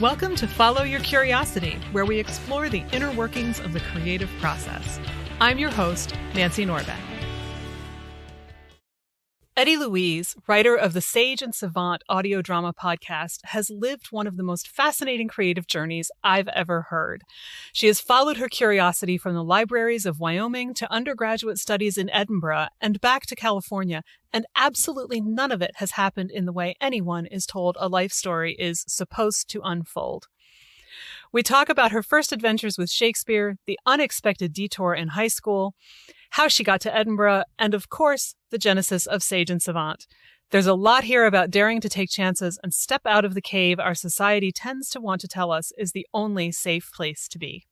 Welcome to Follow Your Curiosity, where we explore the inner workings of the creative process. I'm your host, Nancy Norbeck. Eddie Louise, writer of the Sage and Savant audio drama podcast, has lived one of the most fascinating creative journeys I've ever heard. She has followed her curiosity from the libraries of Wyoming to undergraduate studies in Edinburgh and back to California, and absolutely none of it has happened in the way anyone is told a life story is supposed to unfold. We talk about her first adventures with Shakespeare, the unexpected detour in high school, how she got to Edinburgh, and of course, the genesis of Sage and Savant. There's a lot here about daring to take chances and step out of the cave our society tends to want to tell us is the only safe place to be.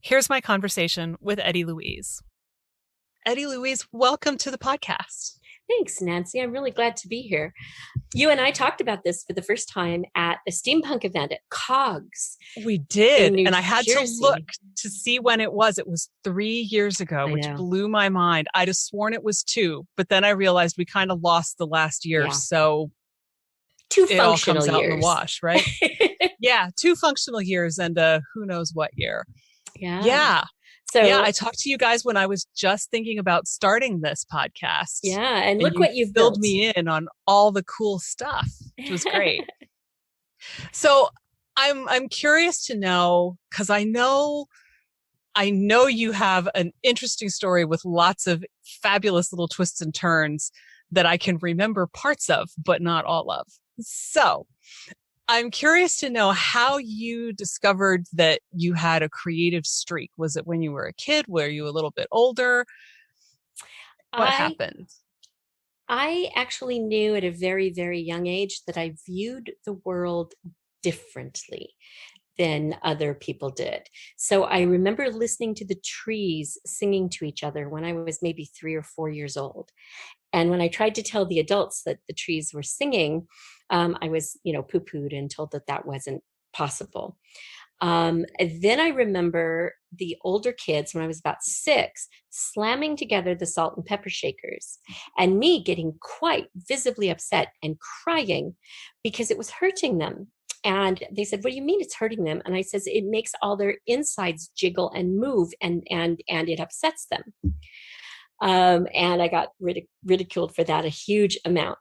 Here's my conversation with Eddie Louise. Eddie Louise, welcome to the podcast. Thanks, Nancy. I'm really glad to be here. You and I talked about this for the first time at a steampunk event at COGS. We did. And I had Jersey. to look to see when it was. It was 3 years ago, which blew my mind. I'd have sworn it was 2, but then I realized we kind of lost the last year. Yeah. So 2 it all functional comes years. out in the wash, right? Yeah, 2 functional years and who knows what year. Yeah. So I talked to you guys when I was just thinking about starting this podcast. Yeah, and look what you've filled built. me in on all the cool stuff, which was great. So I'm curious to know, because I know you have an interesting story with lots of fabulous little twists and turns that I can remember parts of, but not all of. So I'm curious to know how you discovered that you had a creative streak. Was it when you were a kid? Were you a little bit older? What happened? I actually knew at a very, very young age that I viewed the world differently than other people did. So I remember listening to the trees singing to each other when I was maybe 3 or 4 years old. And when I tried to tell the adults that the trees were singing, I was, poo-pooed and told that that wasn't possible. Then I remember the older kids, when I was about 6, slamming together the salt and pepper shakers, and me getting quite visibly upset and crying because it was hurting them. And they said, "What do you mean it's hurting them?" And I says, "It makes all their insides jiggle and move, and it upsets them." And I got ridiculed for that a huge amount.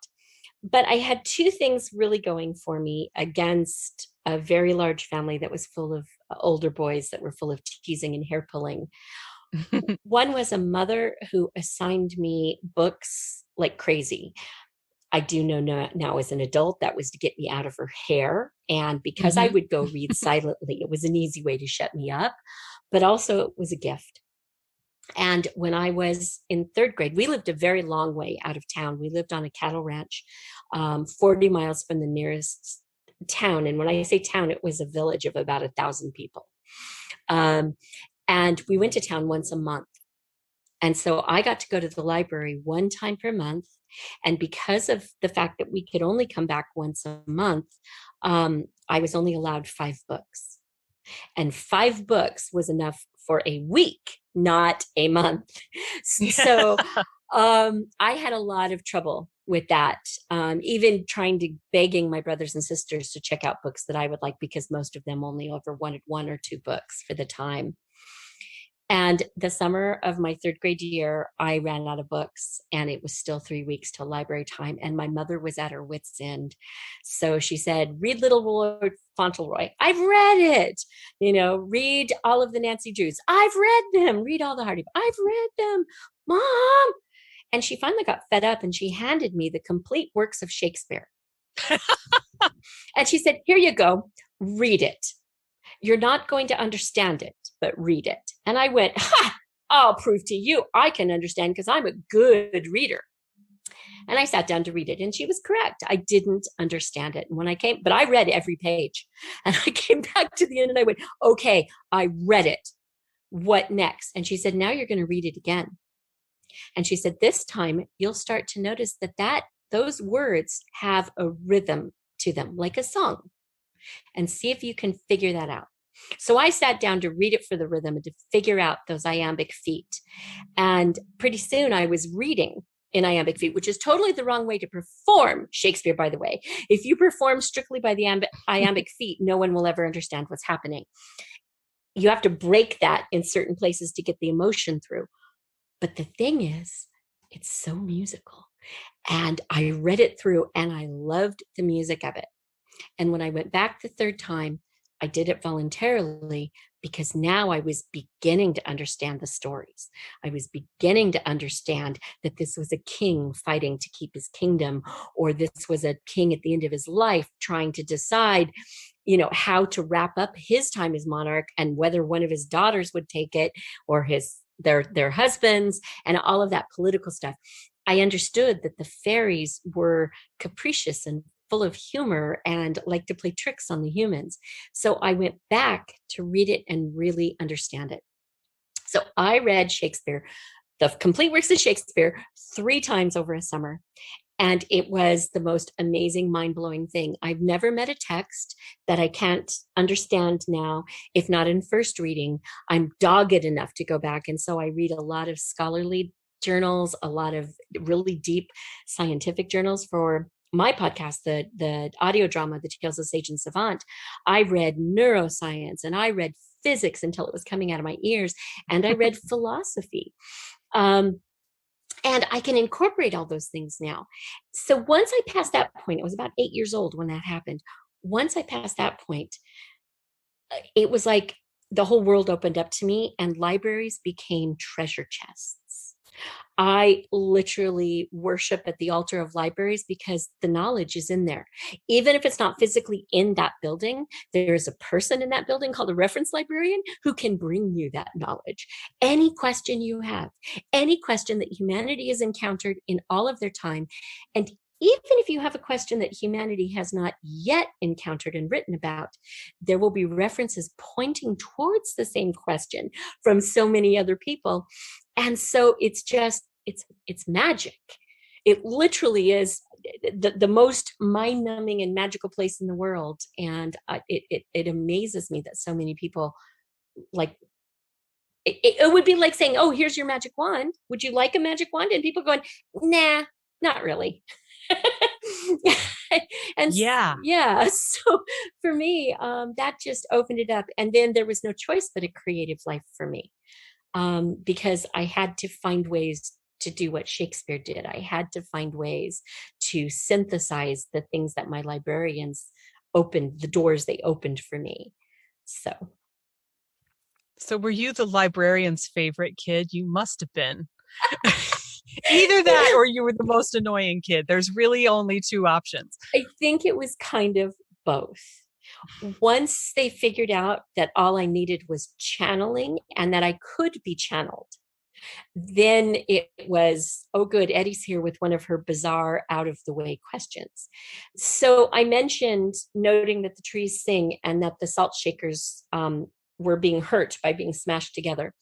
But I had 2 things really going for me against a very large family that was full of older boys that were full of teasing and hair pulling. One was a mother who assigned me books like crazy. I do know now as an adult that was to get me out of her hair. And because I would go read silently, it was an easy way to shut me up. But also it was a gift. And when I was in 3rd grade, we lived a very long way out of town. We lived on a cattle ranch, 40 miles from the nearest town. And when I say town, it was a village of about 1,000 people. And we went to town once a month. And so I got to go to the library 1 time per month. And because of the fact that we could only come back once a month, I was only allowed 5 books. And 5 books was enough for a week, not a month. So I had a lot of trouble with that, even begging my brothers and sisters to check out books that I would like, because most of them only ever wanted 1 or 2 books for the time. And the summer of my 3rd grade year, I ran out of books, and it was still 3 weeks till library time. And my mother was at her wit's end. So she said, "Read Little Lord Fauntleroy." I've read it. Read all of the Nancy Drews. I've read them. Read all the Hardy. I've read them, Mom. And she finally got fed up, and she handed me the complete works of Shakespeare. And she said, "Here you go. Read it. You're not going to understand it, but read it." And I went, "I'll prove to you I can understand, because I'm a good reader." And I sat down to read it, and she was correct. I didn't understand it. And but I read every page. And I came back to the end and I went, "Okay, I read it. What next?" And she said, "Now you're going to read it again." And she said, "This time you'll start to notice that those words have a rhythm to them, like a song, and see if you can figure that out." So I sat down to read it for the rhythm and to figure out those iambic feet. And pretty soon I was reading in iambic feet, which is totally the wrong way to perform Shakespeare, by the way. If you perform strictly by the iambic feet, no one will ever understand what's happening. You have to break that in certain places to get the emotion through. But the thing is, it's so musical. And I read it through and I loved the music of it. And when I went back the third time, I did it voluntarily because now I was beginning to understand the stories. I was beginning to understand that this was a king fighting to keep his kingdom, or this was a king at the end of his life trying to decide, how to wrap up his time as monarch and whether one of his daughters would take it or their husbands and all of that political stuff. I understood that the fairies were capricious and full of humor and like to play tricks on the humans. So I went back to read it and really understand it. So I read Shakespeare, the complete works of Shakespeare, 3 times over a summer. And it was the most amazing, mind-blowing thing. I've never met a text that I can't understand now, if not in first reading. I'm dogged enough to go back. And so I read a lot of scholarly journals, a lot of really deep scientific journals for my podcast, the audio drama, The Tales of Sage and Savant. I read neuroscience and I read physics until it was coming out of my ears. And I read philosophy. And I can incorporate all those things now. So once I passed that point, I was about 8 years old when that happened. Once I passed that point, it was like the whole world opened up to me and libraries became treasure chests. I literally worship at the altar of libraries because the knowledge is in there. Even if it's not physically in that building, there is a person in that building called a reference librarian who can bring you that knowledge. Any question you have, any question that humanity has encountered in all of their time, and even if you have a question that humanity has not yet encountered and written about, there will be references pointing towards the same question from so many other people. And so it's just, it's magic. It literally is the most mind-numbing and magical place in the world. And it amazes me that so many people like it would be like saying, oh, here's your magic wand. Would you like a magic wand? And people going, nah, not really. And yeah, so for me, that just opened it up. And then there was no choice but a creative life for me, because I had to find ways to do what Shakespeare did. I had to find ways to synthesize the things that my librarians opened, the doors they opened for me. So were you the librarian's favorite kid? You must have been. Either that or you were the most annoying kid. There's really only 2 options. I think it was kind of both. Once they figured out that all I needed was channeling and that I could be channeled, then it was, oh, good, Eddie's here with one of her bizarre, out of the way questions. So I mentioned noting that the trees sing and that the salt shakers were being hurt by being smashed together.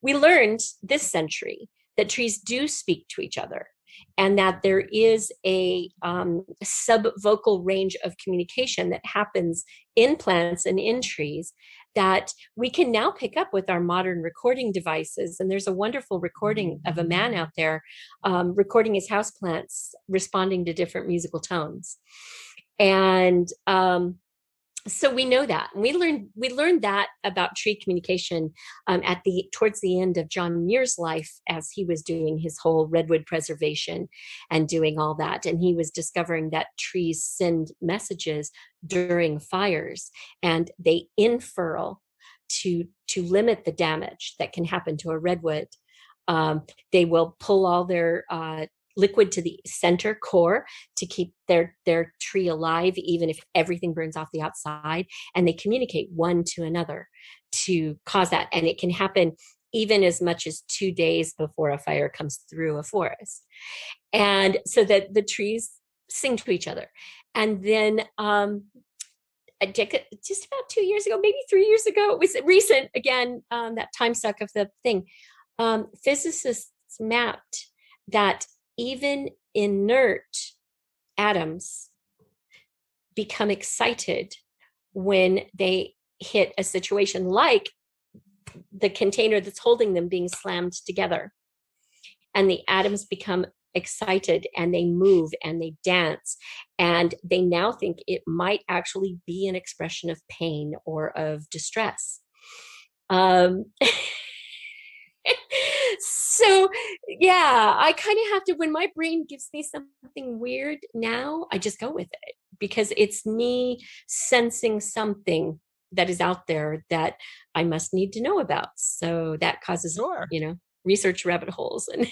We learned this century that trees do speak to each other, and that there is a subvocal range of communication that happens in plants and in trees that we can now pick up with our modern recording devices. And there's a wonderful recording of a man out there recording his houseplants responding to different musical tones. And so we know that. We learned that about tree communication towards the end of John Muir's life, as he was doing his whole redwood preservation and doing all that. And he was discovering that trees send messages during fires, and they infurl to limit the damage that can happen to a redwood. They will pull all their liquid to the center core to keep their tree alive, even if everything burns off the outside. And they communicate one to another to cause that. And it can happen even as much as 2 days before a fire comes through a forest. And so that the trees sing to each other. And then just about 2 years ago, maybe 3 years ago, it was recent again, that time suck of the thing, physicists mapped that even inert atoms become excited when they hit a situation like the container that's holding them being slammed together. and the atoms become excited and they move and they dance, and they now think it might actually be an expression of pain or of distress. um so yeah, I kind of have to, when my brain gives me something weird now, I just go with it, because it's me sensing something that is out there that I must need to know about. So that causes, Sure. research rabbit holes. And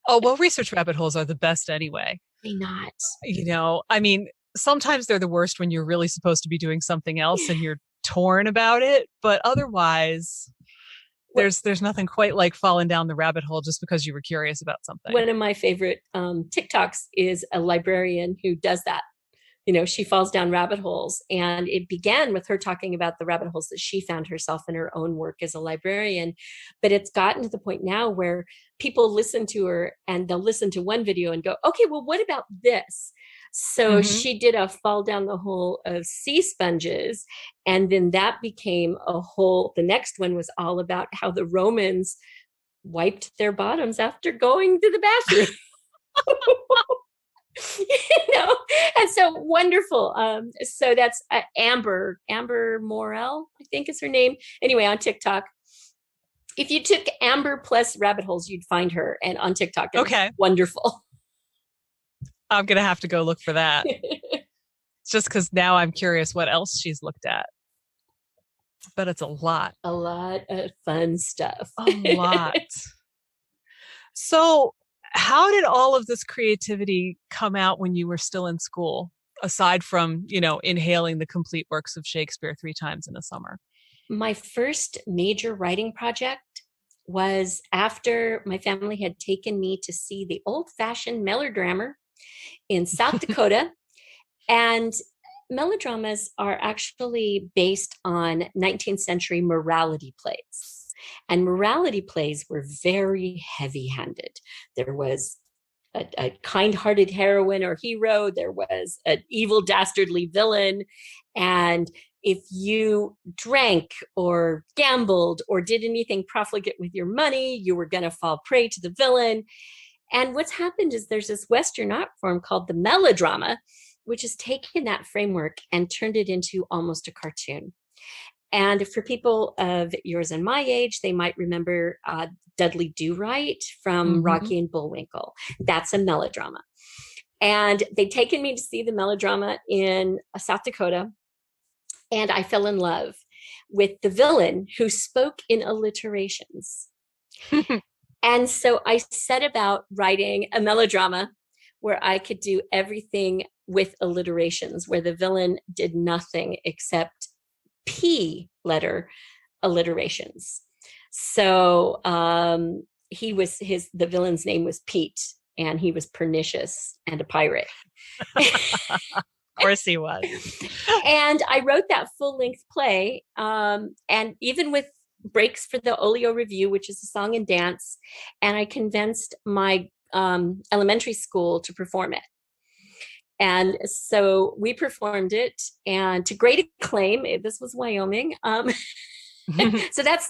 Oh, well, research rabbit holes are the best anyway. they not. I mean, sometimes they're the worst when you're really supposed to be doing something else and you're torn about it, but otherwise there's nothing quite like falling down the rabbit hole just because you were curious about something. One of my favorite TikToks is a librarian who does that. She falls down rabbit holes, and it began with her talking about the rabbit holes that she found herself in her own work as a librarian. But it's gotten to the point now where people listen to her and they'll listen to one video and go, okay, well, what about this? So she did a fall down the hole of sea sponges. And then that became a whole, the next one was all about how the Romans wiped their bottoms after going to the bathroom. And so wonderful. So that's Amber Morel, I think is her name. Anyway, on TikTok, if you took Amber plus rabbit holes, you'd find her. And on TikTok, it's wonderful. I'm going to have to go look for that. Just because now I'm curious what else she's looked at. But it's a lot. A lot of fun stuff. A lot. So how did all of this creativity come out when you were still in school, aside from, inhaling the complete works of Shakespeare 3 times in a summer? My first major writing project was after my family had taken me to see the old-fashioned melodrama in South Dakota. And melodramas are actually based on 19th century morality plays. And morality plays were very heavy-handed. There was a kind-hearted heroine or hero. There was an evil, dastardly villain. And if you drank or gambled or did anything profligate with your money, you were going to fall prey to the villain. And what's happened is there's this Western art form called the melodrama, which has taken that framework and turned it into almost a cartoon. And for people of yours and my age, they might remember Dudley Do-Right from Rocky and Bullwinkle. That's a melodrama. And they'd taken me to see the melodrama in South Dakota. And I fell in love with the villain who spoke in alliterations. And so I set about writing a melodrama where I could do everything with alliterations, where the villain did nothing except P letter alliterations. So the villain's name was Pete, and he was pernicious and a pirate. Of course he was. And I wrote that full-length play, and even with breaks for the Olio Review, which is a song and dance, and I convinced my elementary school to perform it. And so we performed it, and to great acclaim. This was Wyoming. So that's,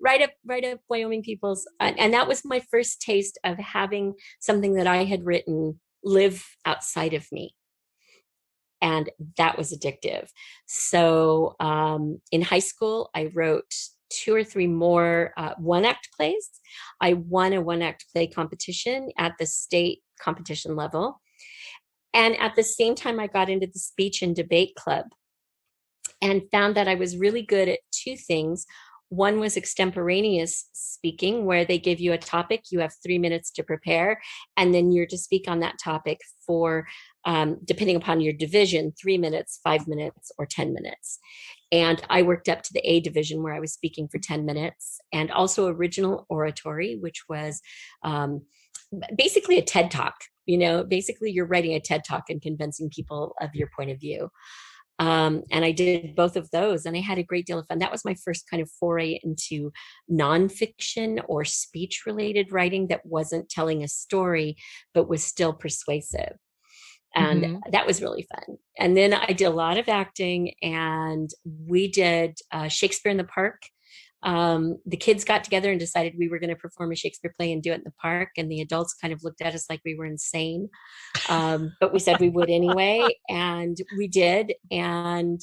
right up Wyoming people's. And that was my first taste of having something that I had written live outside of me. And that was addictive. So in high school, I wrote 2 or 3 more one-act plays. I won a one-act play competition at the state competition level. And at the same time, I got into the speech and debate club and found that I was really good at 2 things. One was extemporaneous speaking, where they give you a topic, you have 3 minutes to prepare, and then you're to speak on that topic for, depending upon your division, 3 minutes, 5 minutes, or 10 minutes. And I worked up to the A division where I was speaking for 10 minutes, and also original oratory, which was basically a TED Talk. Basically you're writing a TED Talk and convincing people of your point of view. And I did both of those, and I had a great deal of fun. That was my first kind of foray into nonfiction or speech-related writing that wasn't telling a story, but was still persuasive. And that was really fun. And then I did a lot of acting, and we did Shakespeare in the Park The kids got together and decided we were going to perform a Shakespeare play and do it in the park. And the adults kind of looked at us like we were insane. But we said we would anyway. And we did. And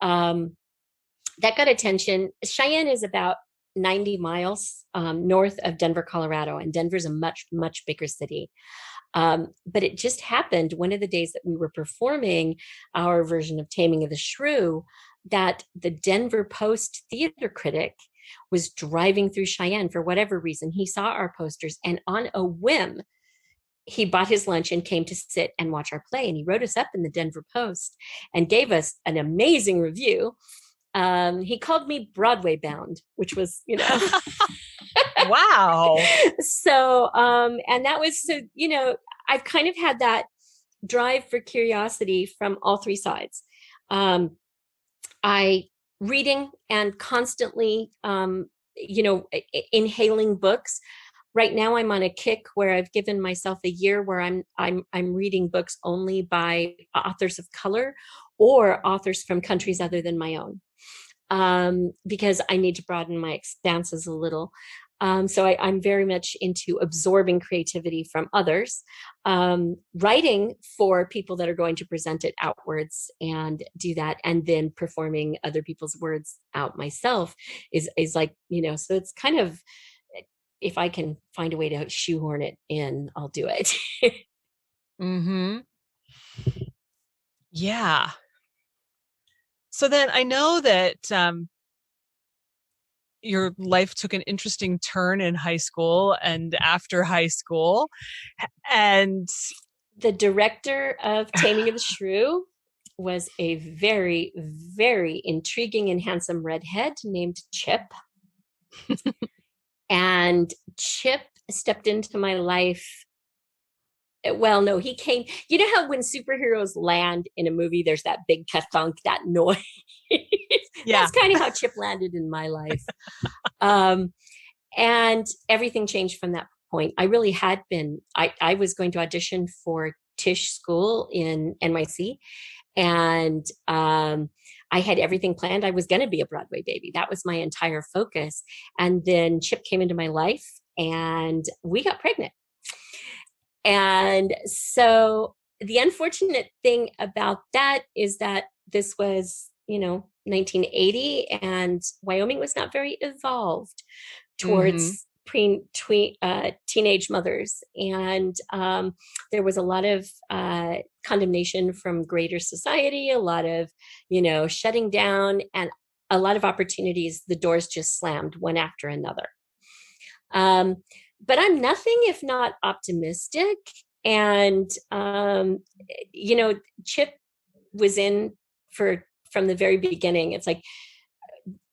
that got attention. Cheyenne is about 90 miles north of Denver, Colorado. And Denver's a much, much bigger city. But it just happened one of the days that we were performing our version of Taming of the Shrew, that the Denver Post theater critic was driving through Cheyenne for whatever reason. He saw our posters, and on a whim, he bought his lunch and came to sit and watch our play. And he wrote us up in the Denver Post and gave us an amazing review. He called me Broadway bound, which was, Wow. So, and that was, so, I've kind of had that drive for curiosity from all three sides. I reading and constantly, inhaling books. Right now I'm on a kick where I've given myself a year where I'm reading books only by authors of color or authors from countries other than my own. Because I need to broaden my expanses a little. So I'm very much into absorbing creativity from others, writing for people that are going to present it outwards and do that, and then performing other people's words out myself is like, so it's kind of, if I can find a way to shoehorn it in, I'll do it. Mm-hmm. Yeah. So then I know that your life took an interesting turn in high school and after high school. And the director of Taming of the Shrew was a very, very intriguing and handsome redhead named Chip. And Chip stepped into my life. Well, no, he came. You know how when superheroes land in a movie, there's that big ka-thunk, that noise. Yeah. That's kind of how Chip landed in my life. And everything changed from that point. I really had been, I was going to audition for Tisch School in NYC. And I had everything planned. I was going to be a Broadway baby. That was my entire focus. And then Chip came into my life and we got pregnant. And so the unfortunate thing about that is that this was, 1980, and Wyoming was not very evolved towards teenage mothers. And there was a lot of condemnation from greater society, a lot of, shutting down, and a lot of opportunities. The doors just slammed one after another. But I'm nothing if not optimistic. And, Chip was in from the very beginning. It's like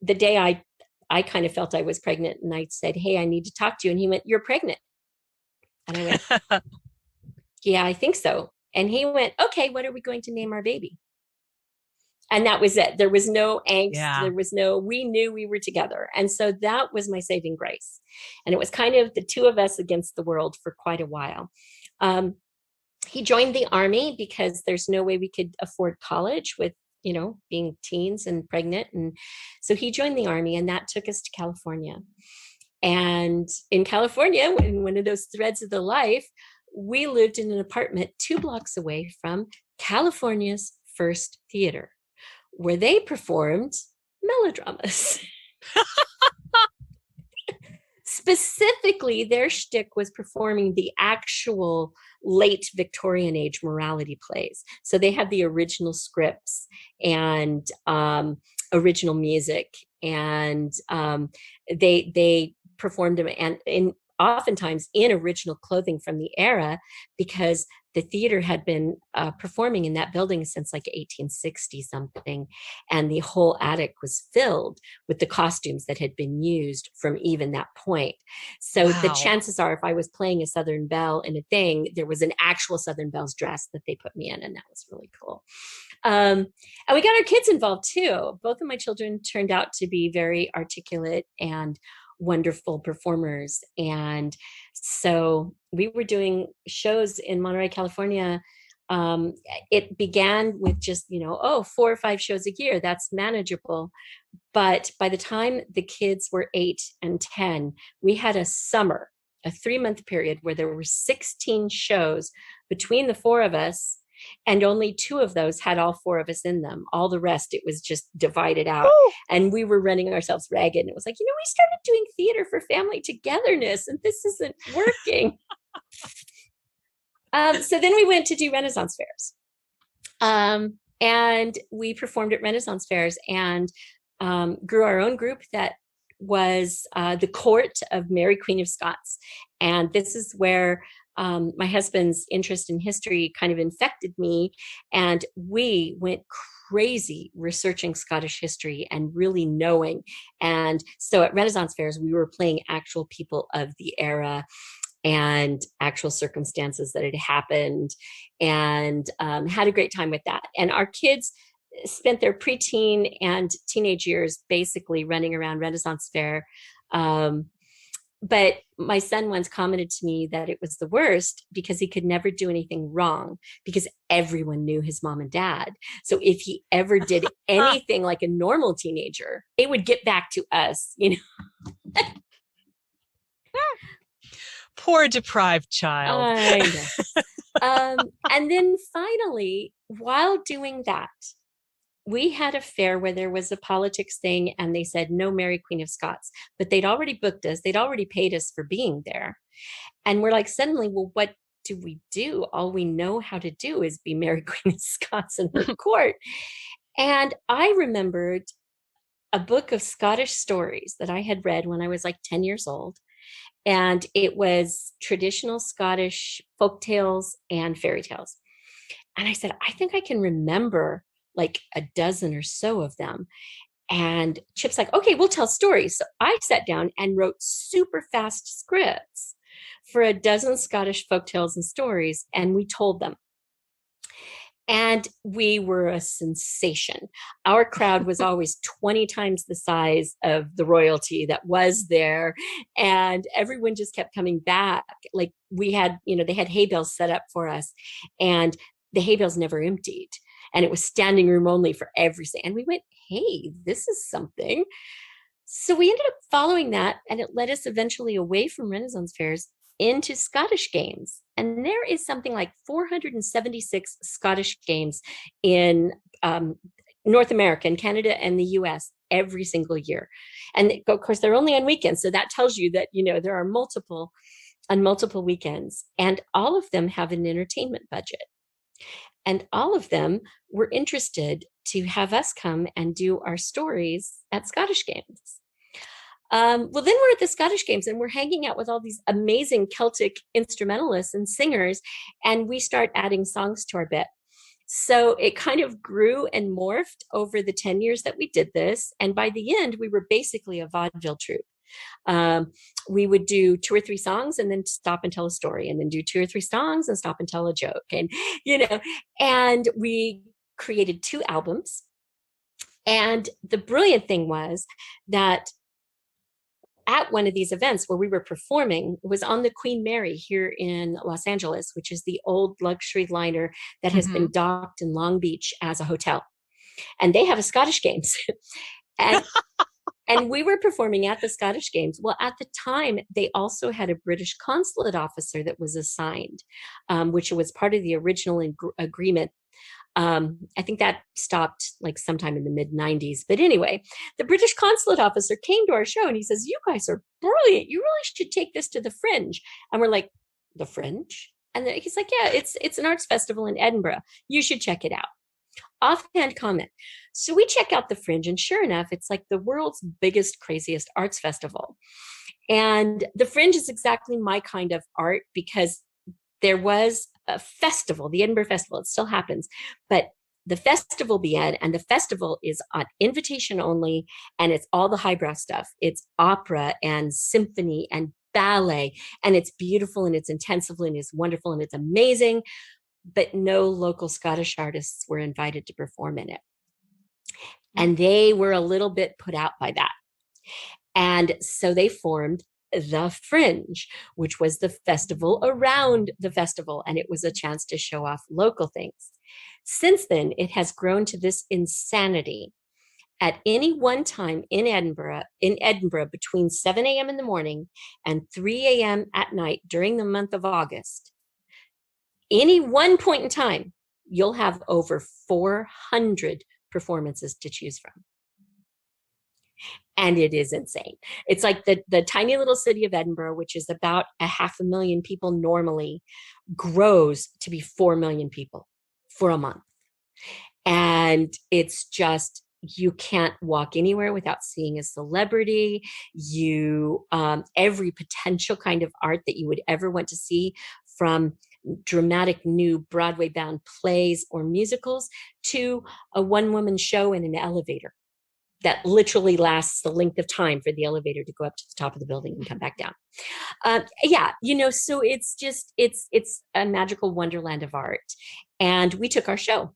the day I kind of felt I was pregnant, and I said, "Hey, I need to talk to you." And he went, "You're pregnant." And I went, "Yeah, I think so." And he went, "Okay, what are we going to name our baby?" And that was it. There was no angst. Yeah. There was we knew we were together. And so that was my saving grace. And it was kind of the two of us against the world for quite a while. He joined the Army because there's no way we could afford college with, being teens and pregnant. And so he joined the Army, and that took us to California. And in California, in one of those threads of the life, we lived in an apartment 2 blocks away from California's First Theater, where they performed melodramas. Specifically, their shtick was performing the actual late Victorian age morality plays. So they had the original scripts and original music, and they performed them and oftentimes in original clothing from the era, because the theater had been performing in that building since like 1860 something. And the whole attic was filled with the costumes that had been used from even that point. So wow. The chances are, if I was playing a Southern Belle in a thing, there was an actual Southern Belle's dress that they put me in. And that was really cool. And we got our kids involved too. Both of my children turned out to be very articulate and wonderful performers. And so we were doing shows in Monterey, California, um, it began with just, 4 or 5 shows a year. That's manageable. But by the time the kids were 8 and 10, we had a summer, a 3-month period where there were 16 shows between the four of us. And only 2 of those had all 4 of us in them. All the rest, it was just divided out. Woo! And we were running ourselves ragged. And it was like, we started doing theater for family togetherness, and this isn't working. So then we went to do Renaissance fairs. And we performed at Renaissance fairs and grew our own group that was the court of Mary, Queen of Scots. And this is where my husband's interest in history kind of infected me. And we went crazy researching Scottish history and really knowing. And so at Renaissance fairs, we were playing actual people of the era and actual circumstances that had happened, and had a great time with that. And our kids spent their preteen and teenage years basically running around Renaissance fair. But my son once commented to me that it was the worst because he could never do anything wrong because everyone knew his mom and dad. So if he ever did anything like a normal teenager, it would get back to us, Poor deprived child. And then finally, while doing that, we had a fair where there was a politics thing and they said, no Mary Queen of Scots, but they'd already booked us. They'd already paid us for being there. And we're like, suddenly, well, what do we do? All we know how to do is be Mary Queen of Scots in her court. And I remembered a book of Scottish stories that I had read when I was like 10 years old. And it was traditional Scottish folk tales and fairy tales. And I said, I think I can remember like a dozen or so of them. And Chip's like, okay, we'll tell stories. So I sat down and wrote super fast scripts for a dozen Scottish folk tales and stories. And we told them. And we were a sensation. Our crowd was always 20 times the size of the royalty that was there. And everyone just kept coming back. Like we had, they had hay bales set up for us and the hay bales never emptied. And it was standing room only for everything. And we went, hey, this is something. So we ended up following that. And it led us eventually away from Renaissance fairs into Scottish games. And there is something like 476 Scottish games in North America, in Canada and the US every single year. And of course, they're only on weekends. So that tells you that, there are multiple on multiple weekends. And all of them have an entertainment budget. And all of them were interested to have us come and do our stories at Scottish games. Well, then we're at the Scottish games and we're hanging out with all these amazing Celtic instrumentalists and singers, and we start adding songs to our bit. So it kind of grew and morphed over the 10 years that we did this. And by the end, we were basically a vaudeville troupe. We would do 2 or 3 songs and then stop and tell a story, and then do 2 or 3 songs and stop and tell a joke. And, and we created 2 albums. And the brilliant thing was that at one of these events where we were performing, it was on the Queen Mary here in Los Angeles, which is the old luxury liner that has been docked in Long Beach as a hotel. And they have a Scottish Games. And we were performing at the Scottish Games. Well, at the time, they also had a British consulate officer that was assigned, which was part of the original agreement. I think that stopped like sometime in the mid-90s. But anyway, the British consulate officer came to our show and he says, you guys are brilliant. You really should take this to the Fringe. And we're like, the Fringe? And then he's like, yeah, it's an arts festival in Edinburgh. You should check it out. Offhand comment. So we check out the Fringe, and sure enough, it's like the world's biggest, craziest arts festival. And the Fringe is exactly my kind of art because there was a festival, the Edinburgh Festival. It still happens, but the festival began, and the festival is on invitation only, and it's all the highbrow stuff. It's opera and symphony and ballet, and it's beautiful and it's intensive and it's wonderful and it's amazing, but no local Scottish artists were invited to perform in it. And they were a little bit put out by that. And so they formed the Fringe, which was the festival around the festival, and it was a chance to show off local things. Since then, it has grown to this insanity. At any one time in Edinburgh between 7 a.m. in the morning and 3 a.m. at night during the month of August, any one point in time, you'll have over 400 performances to choose from. And it is insane. It's like the tiny little city of Edinburgh, which is about 500,000 people normally, grows to be 4 million people for a month. And it's just, you can't walk anywhere without seeing a celebrity. Every potential kind of art that you would ever want to see, from dramatic new Broadway bound plays or musicals to a one-woman show in an elevator that literally lasts the length of time for the elevator to go up to the top of the building and come back down. So it's just, it's a magical wonderland of art. And we took our show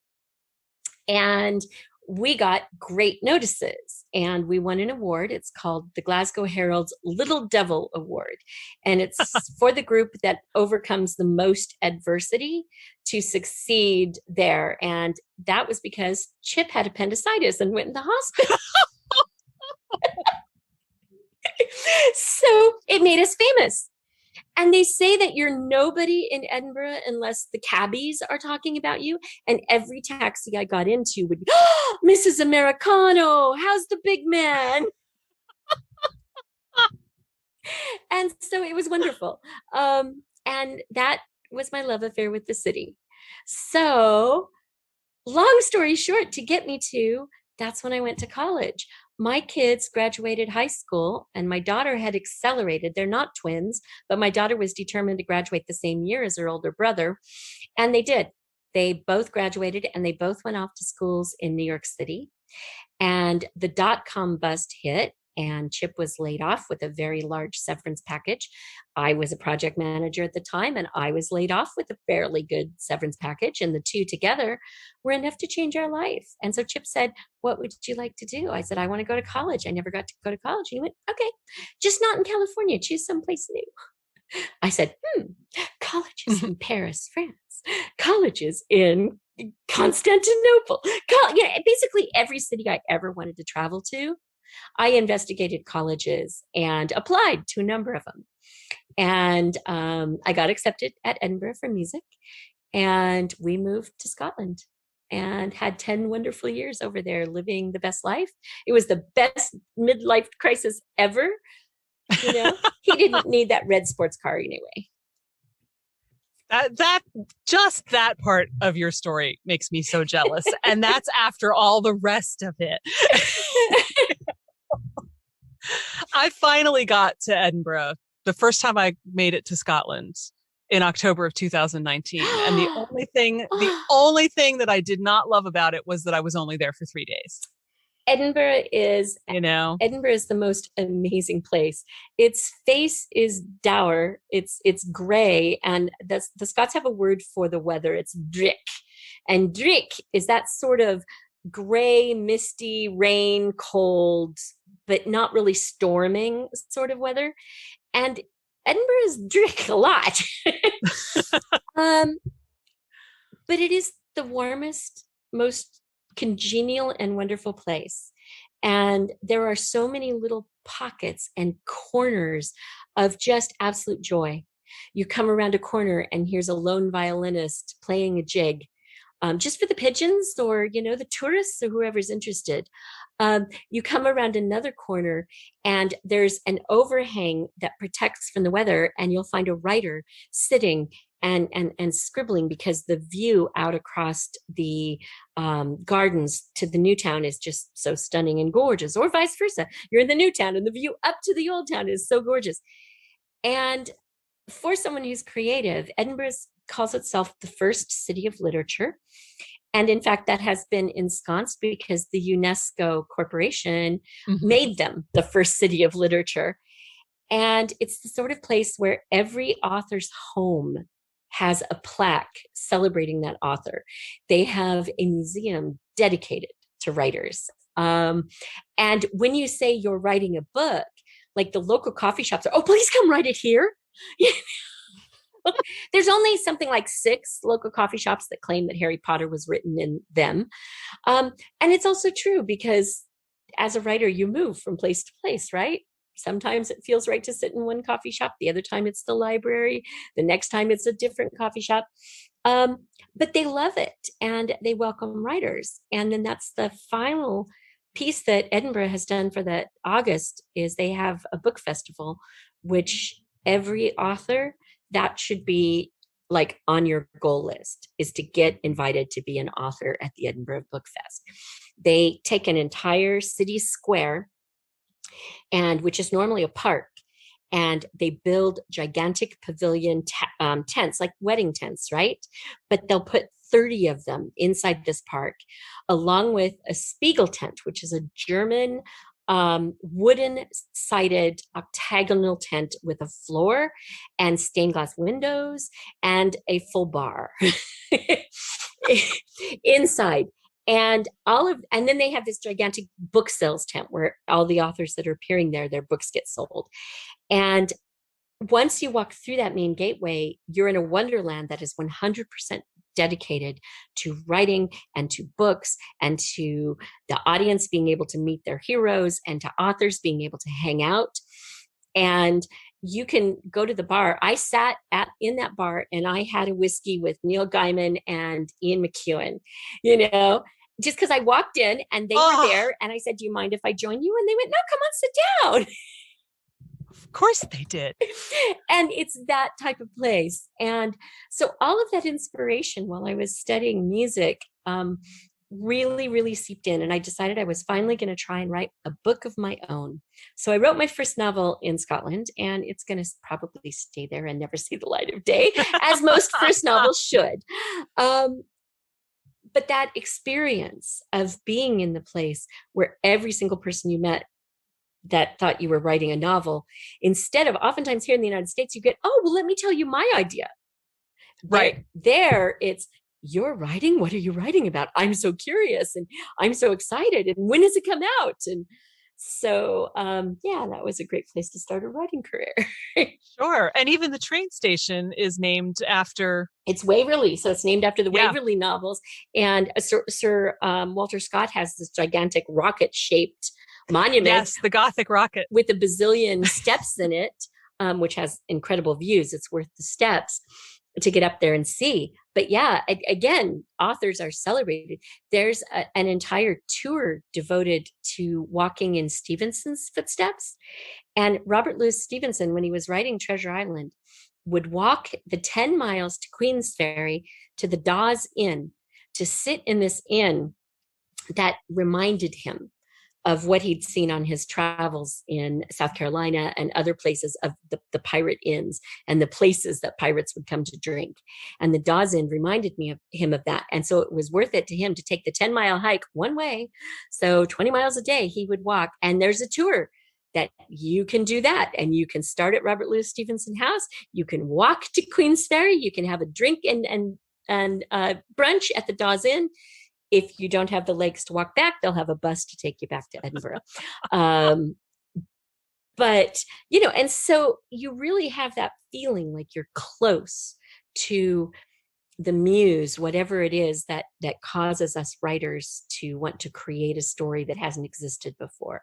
and we got great notices and we won an award. It's called the Glasgow Herald's Little Devil Award. And it's for the group that overcomes the most adversity to succeed there. And that was because Chip had appendicitis and went in the hospital. So it made us famous. And they say that you're nobody in Edinburgh unless the cabbies are talking about you. And every taxi I got into would be, oh, Mrs. Americano, how's the big man? And so it was wonderful. And that was my love affair with the city. So long story short, to get me to, that's when I went to college. My kids graduated high school and my daughter had accelerated. They're not twins, but my daughter was determined to graduate the same year as her older brother. And they did. They both graduated and they both went off to schools in New York City. And the dot-com bust hit and Chip was laid off with a very large severance package. I was a project manager at the time and I was laid off with a fairly good severance package. And the two together were enough to change our life. And so Chip said, what would you like to do? I said, I want to go to college. I never got to go to college. And he went, okay, just not in California. Choose someplace new. I said, colleges in Paris, France, colleges in Constantinople. Basically every city I ever wanted to travel to, I investigated colleges and applied to a number of them. And I got accepted at Edinburgh for music. And we moved to Scotland and had 10 wonderful years over there living the best life. It was the best midlife crisis ever. You know, he didn't need that red sports car anyway. That part of your story makes me so jealous. And that's after all the rest of it. I finally got to Edinburgh the first time I made it to Scotland in October of 2019. And the only thing that I did not love about it was that I was only there for 3 days. Edinburgh is the most amazing place. Its face is dour. It's gray. And the Scots have a word for the weather. It's drick. And drick is that sort of gray, misty, rain, cold, but not really storming sort of weather. And Edinburgh is drick a lot. But it is the warmest, most congenial and wonderful place. And there are so many little pockets and corners of just absolute joy. You come around a corner and here's a lone violinist playing a jig, just for the pigeons or, the tourists or whoever's interested. You come around another corner and there's an overhang that protects from the weather, and you'll find a writer sitting and scribbling because the view out across the gardens to the new town is just so stunning and gorgeous, or vice versa. You're in the new town and the view up to the old town is so gorgeous. And for someone who's creative, Edinburgh calls itself the first city of literature. And in fact, that has been ensconced because the UNESCO Corporation made them the first city of literature. And it's the sort of place where every author's home has a plaque celebrating that author. They have a museum dedicated to writers. And when you say you're writing a book, like the local coffee shops are, oh, please come write it here. There's only something like 6 local coffee shops that claim that Harry Potter was written in them. And it's also true because as a writer, you move from place to place, right? Sometimes it feels right to sit in one coffee shop. The other time it's the library. The next time it's a different coffee shop. But they love it and they welcome writers. And then that's the final piece that Edinburgh has done for that August is they have a book festival, which every author, that should be like on your goal list, is to get invited to be an author at the Edinburgh Book Fest. They take an entire city square, and which is normally a park, and they build gigantic pavilion tents, like wedding tents, right? But they'll put 30 of them inside this park, along with a Spiegel tent, which is a German wooden sided octagonal tent with a floor and stained glass windows and a full bar inside. And then they have this gigantic book sales tent where all the authors that are appearing there, their books get sold. And once you walk through that main gateway, you're in a wonderland that is 100% dedicated to writing and to books and to the audience being able to meet their heroes and to authors being able to hang out. And you can go to the bar. I sat in that bar and I had a whiskey with Neil Gaiman and Ian McEwan, just because I walked in and they were there and I said, do you mind if I join you? And they went, no, come on, sit down. Of course they did. And it's that type of place. And so all of that inspiration while I was studying music really, really seeped in. And I decided I was finally going to try and write a book of my own. So I wrote my first novel in Scotland, and it's going to probably stay there and never see the light of day, as most first novels should. But that experience of being in the place where every single person you met that thought you were writing a novel, instead of oftentimes here in the United States, you get, oh, well, let me tell you my idea. Right. There it's, you're writing? What are you writing about? I'm so curious and I'm so excited. And when does it come out? And so, that was a great place to start a writing career. Sure. And even the train station is named after... It's Waverley. So it's named after the Waverley novels. And Sir Walter Scott has this gigantic rocket-shaped monument. Yes, the Gothic rocket. With a bazillion steps in it, which has incredible views. It's worth the steps to get up there and see. But again, authors are celebrated. There's an entire tour devoted to walking in Stevenson's footsteps. And Robert Louis Stevenson, when he was writing Treasure Island, would walk the 10 miles to Queensferry to the Dawes Inn to sit in this inn that reminded him of what he'd seen on his travels in South Carolina and other places of the pirate inns and the places that pirates would come to drink. And the Dawes Inn reminded him of that. And so it was worth it to him to take the 10-mile hike one way. So 20 miles a day he would walk. And there's a tour that you can do that. And you can start at Robert Louis Stevenson House. You can walk to Queensferry. You can have a drink and brunch at the Dawes Inn. If you don't have the legs to walk back, they'll have a bus to take you back to Edinburgh. But, and so you really have that feeling like you're close to the muse, whatever it is that causes us writers to want to create a story that hasn't existed before.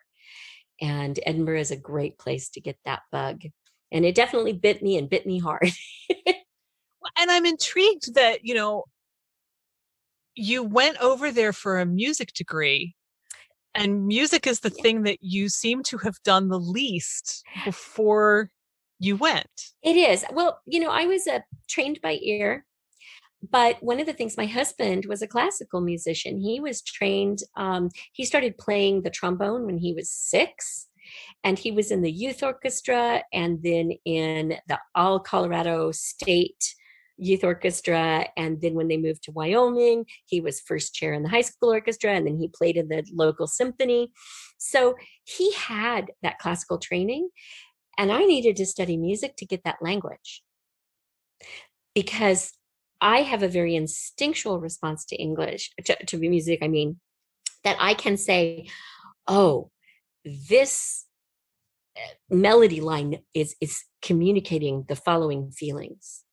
And Edinburgh is a great place to get that bug. And it definitely bit me and bit me hard. And I'm intrigued that, you went over there for a music degree, and music is the thing that you seem to have done the least before you went. It is. Well, I was trained by ear, but one of the things, my husband was a classical musician. He was trained, he started playing the trombone when he was 6, and he was in the youth orchestra and then in the All Colorado State Youth Orchestra. And then when they moved to Wyoming, he was first chair in the high school orchestra, and then he played in the local symphony. So he had that classical training, and I needed to study music to get that language, because I have a very instinctual response to English, to music. I mean, that I can say, oh, this melody line is communicating the following feelings.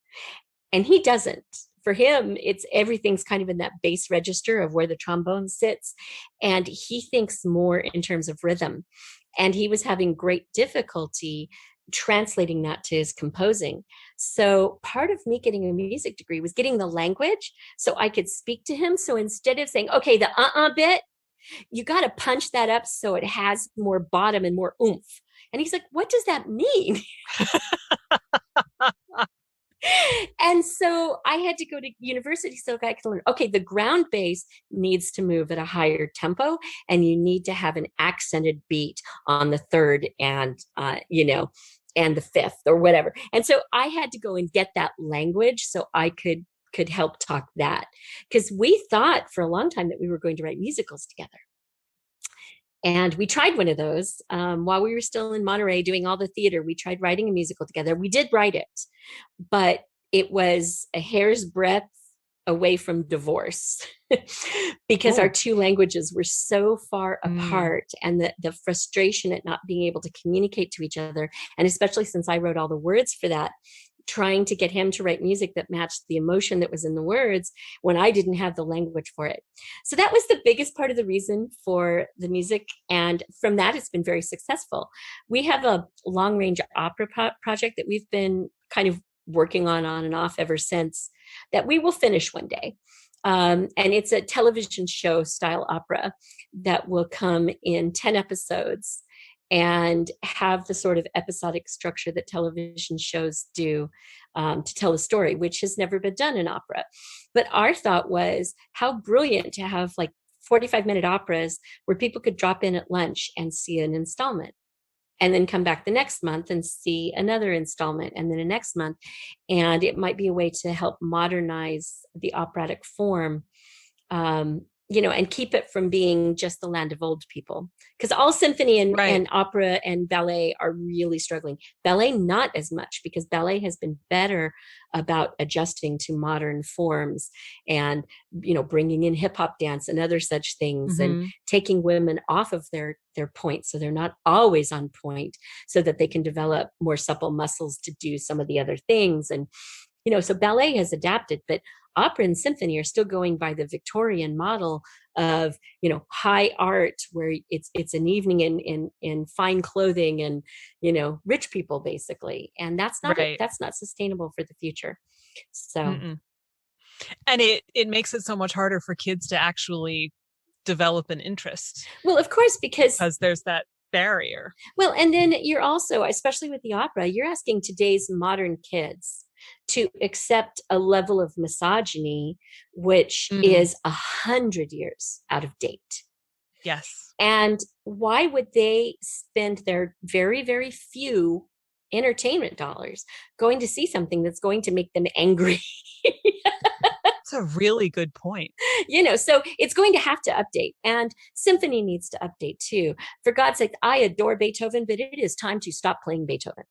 And he doesn't. For him, it's everything's kind of in that bass register of where the trombone sits. And he thinks more in terms of rhythm. And he was having great difficulty translating that to his composing. So part of me getting a music degree was getting the language so I could speak to him. So instead of saying, okay, the bit, you got to punch that up so it has more bottom and more oomph. And he's like, what does that mean? And so I had to go to university so I could learn, okay, the ground bass needs to move at a higher tempo, and you need to have an accented beat on the third and, and the fifth or whatever. And so I had to go and get that language so I could help talk that. Because we thought for a long time that we were going to write musicals together. And we tried one of those while we were still in Monterey doing all the theater. We tried writing a musical together. We did write it, but it was a hair's breadth away from divorce because our two languages were so far apart, and the frustration at not being able to communicate to each other. And especially since I wrote all the words for that, trying to get him to write music that matched the emotion that was in the words when I didn't have the language for it. So that was the biggest part of the reason for the music. And from that, it's been very successful. We have a long range opera project that we've been kind of working on and off ever since, that we will finish one day. And it's a television show style opera that will come in 10 episodes and have the sort of episodic structure that television shows do to tell a story, which has never been done in opera. But our thought was, how brilliant to have like 45-minute operas where people could drop in at lunch and see an installment, and then come back the next month and see another installment, and then the next month. And it might be a way to help modernize the operatic form, and keep it from being just the land of old people. Because all symphony and opera and ballet are really struggling. Ballet, not as much, because ballet has been better about adjusting to modern forms and, bringing in hip hop dance and other such things, and taking women off of their point. So they're not always on point, so that they can develop more supple muscles to do some of the other things. And, so ballet has adapted, but opera and symphony are still going by the Victorian model of, high art, where it's an evening in fine clothing and, rich people basically. And that's not sustainable for the future. So. Mm-mm. And it makes it so much harder for kids to actually develop an interest. Well, of course, because there's that barrier. Well, and then you're also, especially with the opera, you're asking today's modern kids to accept a level of misogyny, which is 100 years out of date. Yes. And why would they spend their very, very few entertainment dollars going to see something that's going to make them angry? That's a really good point. So it's going to have to update, and symphony needs to update too. For God's sake, I adore Beethoven, but it is time to stop playing Beethoven.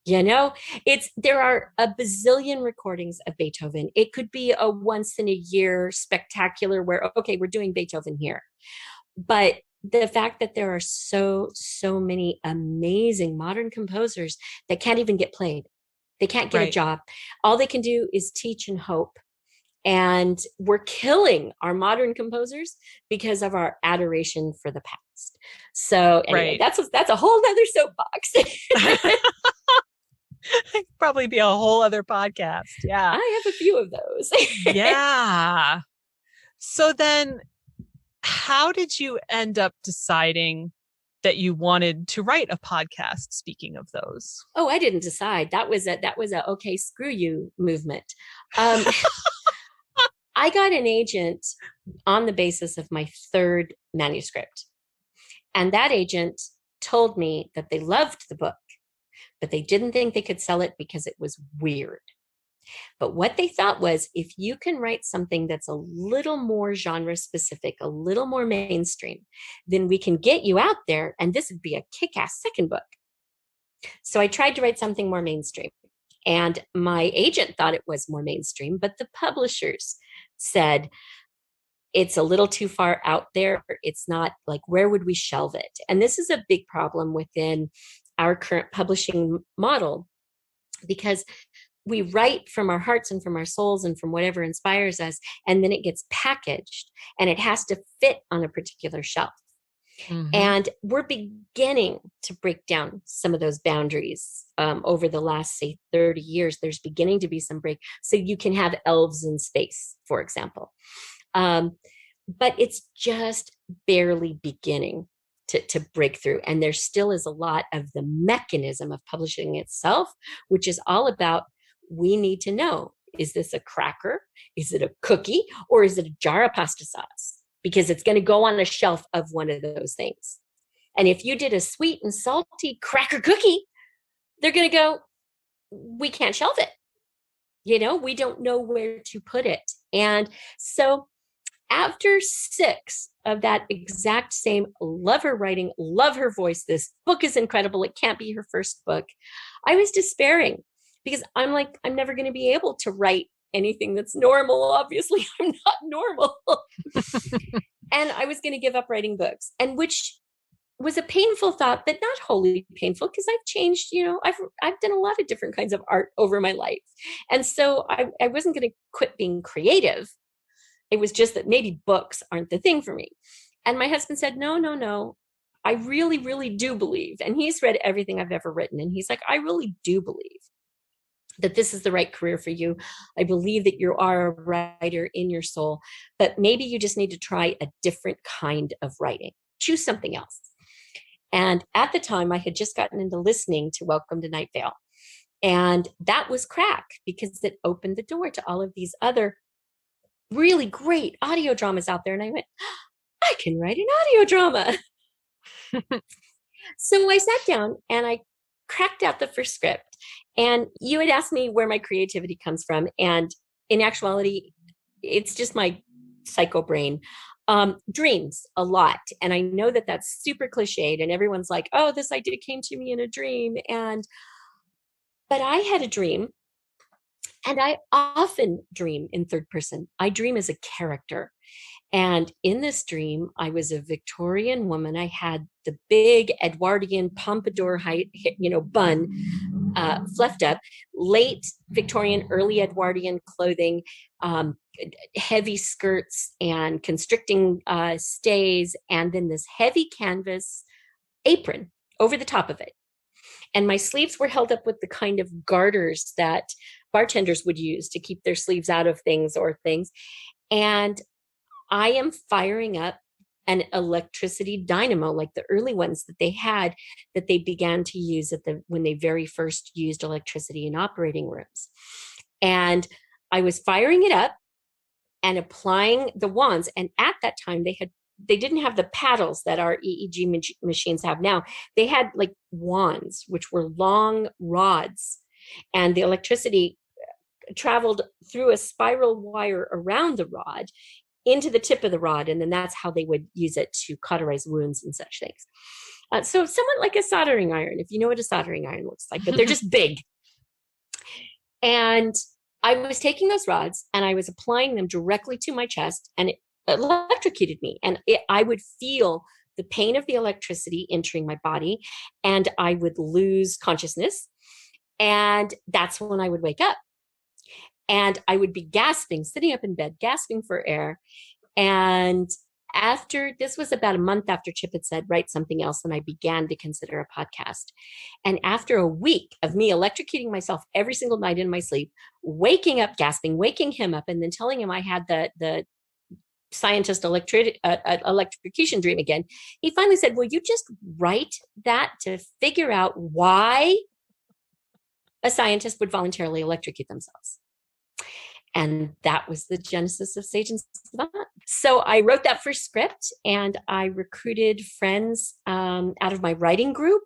There are a bazillion recordings of Beethoven. It could be a once in a year spectacular where, okay, we're doing Beethoven here. But the fact that there are so many amazing modern composers that can't even get played. They can't get a job. All they can do is teach and hope. And we're killing our modern composers because of our adoration for the past. So anyway, that's a whole other soapbox. Probably be a whole other podcast. Yeah. I have a few of those. Yeah. So then how did you end up deciding that you wanted to write a podcast, speaking of those? Oh, I didn't decide. That was a okay, screw you movement. I got an agent on the basis of my third manuscript. And that agent told me that they loved the book, but they didn't think they could sell it because it was weird. But what they thought was, if you can write something that's a little more genre specific, a little more mainstream, then we can get you out there, and this would be a kick-ass second book. So I tried to write something more mainstream, and my agent thought it was more mainstream, but the publishers said, it's a little too far out there. It's not like, where would we shelve it? And this is a big problem within our current publishing model, because we write from our hearts and from our souls and from whatever inspires us, and then it gets packaged and it has to fit on a particular shelf. Mm-hmm. And we're beginning to break down some of those boundaries over the last, say, 30 years. There's beginning to be some break. So you can have elves in space, for example. But it's just barely beginning to break through. And there still is a lot of the mechanism of publishing itself, which is all about, we need to know, is this a cracker? Is it a cookie? Or is it a jar of pasta sauce? Because it's going to go on a shelf of one of those things. And if you did a sweet and salty cracker cookie, they're going to go, we can't shelve it. You know, we don't know where to put it. And so after 6 of that exact same, love her writing, love her voice, this book is incredible, it can't be her first book, I was despairing, because I'm like, I'm never going to be able to write anything that's normal. Obviously, I'm not normal. And I was going to give up writing books, and which was a painful thought, but not wholly painful, because I've changed, you know, I've done a lot of different kinds of art over my life. And so I wasn't going to quit being creative. It was just that maybe books aren't the thing for me. And my husband said, no, I really, really do believe. And he's read everything I've ever written. And he's like, I really do believe that this is the right career for you. I believe that you are a writer in your soul, but maybe you just need to try a different kind of writing. Choose something else. And at the time, I had just gotten into listening to Welcome to Night Vale. And that was crack, because it opened the door to all of these other really great audio dramas out there. And I went, I can write an audio drama. So I sat down and I cracked out the first script. And you had asked me where my creativity comes from. And in actuality, it's just my psycho brain. Dreams a lot. And I know that that's super cliched, and everyone's like, oh, this idea came to me in a dream. But I had a dream, and I often dream in third person. I dream as a character. And in this dream, I was a Victorian woman. I had the big Edwardian pompadour height, bun, fluffed up, late Victorian, early Edwardian clothing, heavy skirts and constricting stays, and then this heavy canvas apron over the top of it. And my sleeves were held up with the kind of garters that bartenders would use to keep their sleeves out of things. And I am firing up an electricity dynamo, like the early ones that they had, that they began to use when they very first used electricity in operating rooms. And I was firing it up and applying the wands. And at that time, they didn't have the paddles that our EEG machines have now. They had like wands, which were long rods, and the electricity traveled through a spiral wire around the rod into the tip of the rod. And then that's how they would use it to cauterize wounds and such things. So somewhat like a soldering iron, if you know what a soldering iron looks like, but they're just big. And I was taking those rods and I was applying them directly to my chest, and it electrocuted me. And I would feel the pain of the electricity entering my body, and I would lose consciousness. And that's when I would wake up. And I would be gasping, sitting up in bed, gasping for air. And this was about a month after Chip had said, write something else, and I began to consider a podcast. And after a week of me electrocuting myself every single night in my sleep, waking up, gasping, waking him up, and then telling him I had the scientist electrocution dream again, he finally said, will you just write that to figure out why a scientist would voluntarily electrocute themselves? And that was the genesis of Sage and Savant. So I wrote that first script, and I recruited friends out of my writing group.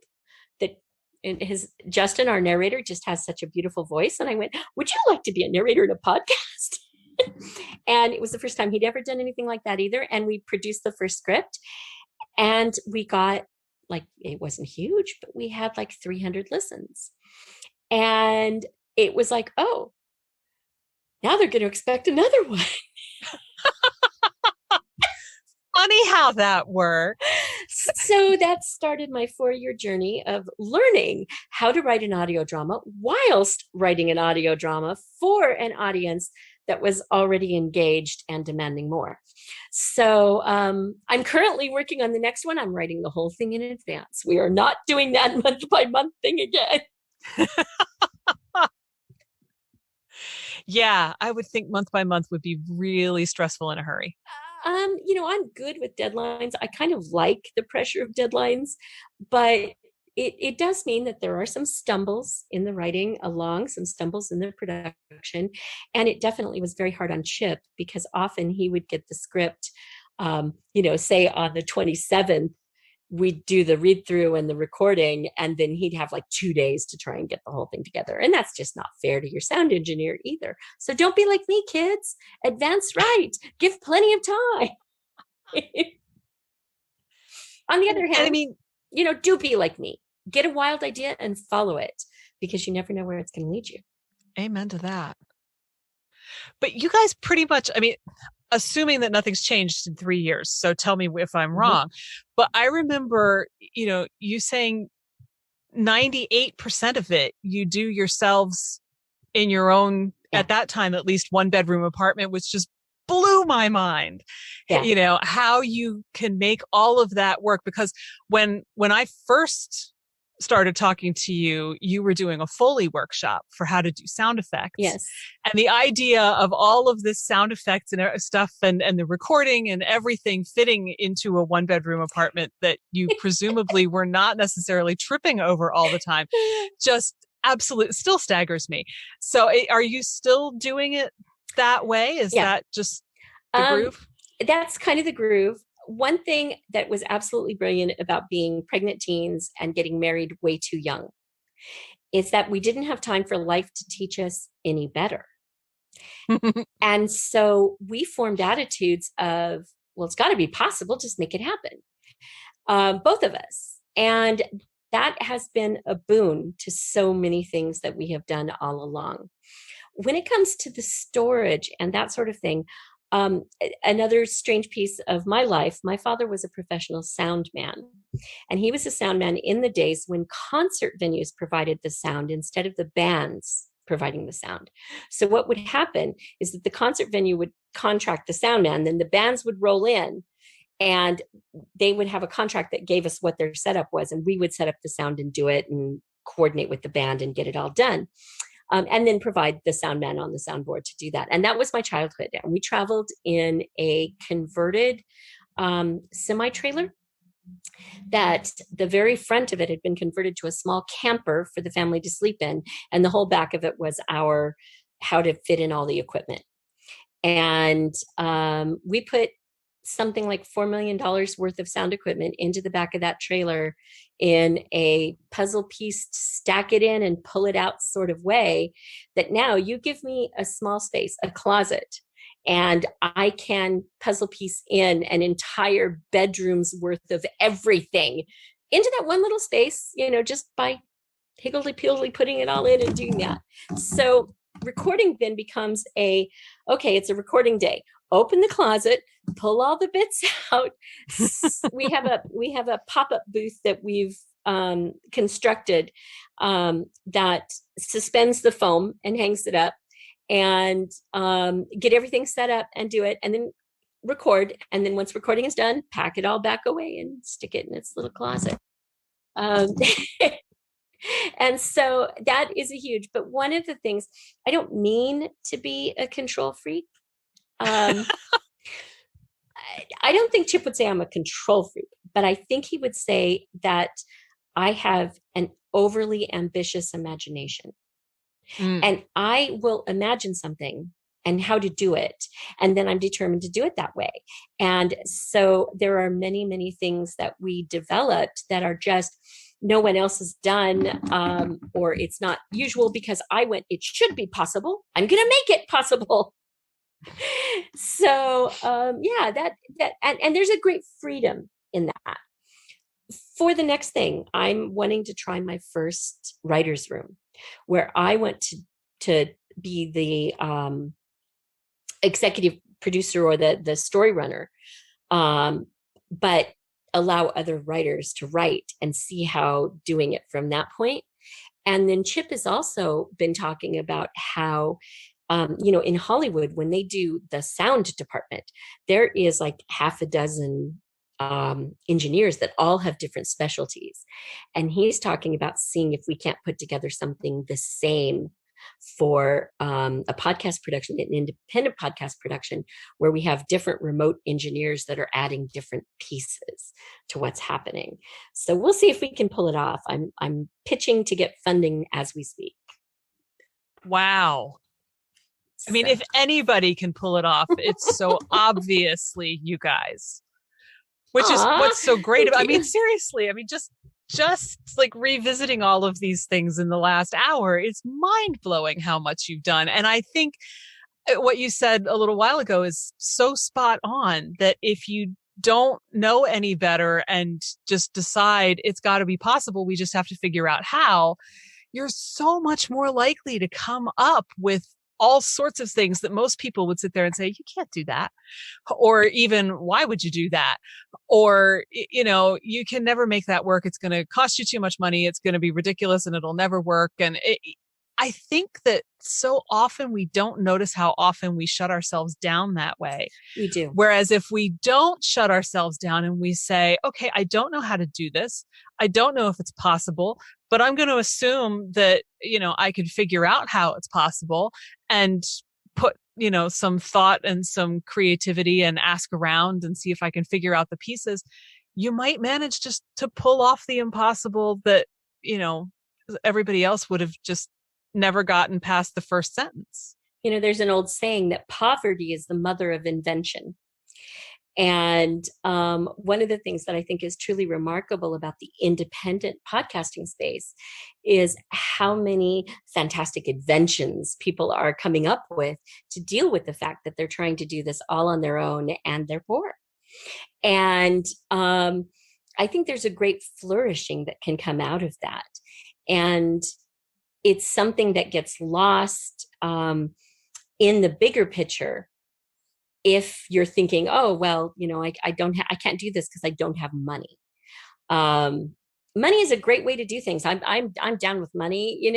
Justin, our narrator, just has such a beautiful voice. And I went, would you like to be a narrator in a podcast? And it was the first time he'd ever done anything like that either. And we produced the first script, and we got, it wasn't huge, but we had 300 listens. And it was like, oh, now they're going to expect another one. funny how that works. So that started my 4-year journey of learning how to write an audio drama whilst writing an audio drama for an audience that was already engaged and demanding more. So I'm currently working on the next one. I'm writing the whole thing in advance. We are not doing that month by month thing again. Yeah, I would think month by month would be really stressful in a hurry. I'm good with deadlines. I kind of like the pressure of deadlines, but it does mean that there are some stumbles in the writing along, some stumbles in the production. And it definitely was very hard on Chip because often he would get the script, say on the 27th, we'd do the read through and the recording, and then he'd have like 2 days to try and get the whole thing together. And that's just not fair to your sound engineer either. So don't be like me, kids. Advance right. Give plenty of time. On the other hand, do be like me. Get a wild idea and follow it, because you never know where it's going to lead you. Amen to that. But you guys pretty much, assuming that nothing's changed in 3 years, so tell me if I'm wrong, but I remember, you saying 98% of it you do yourselves in your own, at that time, at least 1-bedroom apartment, which just blew my mind. Yeah. How you can make all of that work, because when I first started talking to you, you were doing a Foley workshop for how to do sound effects. Yes. And the idea of all of this sound effects and stuff and the recording and everything fitting into a 1-bedroom apartment that you presumably were not necessarily tripping over all the time, just absolutely still staggers me. So are you still doing it that way? Is that just the groove? That's kind of the groove. One thing that was absolutely brilliant about being pregnant teens and getting married way too young is that we didn't have time for life to teach us any better. And so we formed attitudes of, well, it's got to be possible, just make it happen. Both of us. And that has been a boon to so many things that we have done all along. When it comes to the storage and that sort of thing, another strange piece of my life, my father was a professional sound man, and he was a sound man in the days when concert venues provided the sound instead of the bands providing the sound. So what would happen is that the concert venue would contract the sound man, then the bands would roll in and they would have a contract that gave us what their setup was, and we would set up the sound and do it and coordinate with the band and get it all done. And then provide the sound man on the soundboard to do that. And that was my childhood. And we traveled in a converted semi-trailer that the very front of it had been converted to a small camper for the family to sleep in. And the whole back of it was our how to fit in all the equipment. And we put something like $4 million worth of sound equipment into the back of that trailer in a puzzle piece, stack it in and pull it out sort of way that now you give me a small space, a closet, and I can puzzle piece in an entire bedroom's worth of everything into that one little space, just by higgledy-piggledy putting it all in and doing that. So recording then becomes it's a recording day. Open the closet, pull all the bits out. We have a pop-up booth that we've constructed that suspends the foam and hangs it up, and get everything set up and do it, and then record. And then once recording is done, pack it all back away and stick it in its little closet. And so that is a huge, but one of the things, I don't mean to be a control freak. I don't think Chip would say I'm a control freak, but I think he would say that I have an overly ambitious imagination. And I will imagine something and how to do it, and then I'm determined to do it that way. And so there are many, many things that we developed that are just no one else has done, or it's not usual because it should be possible. I'm going to make it possible. So, and there's a great freedom in that. For the next thing, I'm wanting to try my first writer's room, where I want to be the executive producer or the story runner but allow other writers to write and see how doing it from that point. And then Chip has also been talking about how, in Hollywood, when they do the sound department, there is like half a dozen engineers that all have different specialties. And he's talking about seeing if we can't put together something the same for a podcast production, an independent podcast production, where we have different remote engineers that are adding different pieces to what's happening. So we'll see if we can pull it off. I'm pitching to get funding as we speak. Wow. I mean, if anybody can pull it off, it's so obviously you guys, which is what's so great about, I mean, seriously, I mean, just like revisiting all of these things in the last hour, it's mind-blowing how much you've done. And I think what you said a little while ago is so spot on, that if you don't know any better and just decide it's got to be possible, we just have to figure out how, you're so much more likely to come up with all sorts of things that most people would sit there and say, you can't do that. Or even, why would you do that? Or, you can never make that work. It's going to cost you too much money. It's going to be ridiculous and it'll never work. And I think that so often we don't notice how often we shut ourselves down that way. We do. Whereas if we don't shut ourselves down and we say, okay, I don't know how to do this. I don't know if it's possible, but I'm going to assume that, I can figure out how it's possible and put, some thought and some creativity and ask around and see if I can figure out the pieces. You might manage just to pull off the impossible that, everybody else would have just never gotten past the first sentence. There's an old saying that poverty is the mother of invention. And one of the things that I think is truly remarkable about the independent podcasting space is how many fantastic inventions people are coming up with to deal with the fact that they're trying to do this all on their own and they're poor. And I think there's a great flourishing that can come out of that. And it's something that gets lost in the bigger picture. If you're thinking, oh, well, I can't do this because I don't have money. Money is a great way to do things. I'm down with money.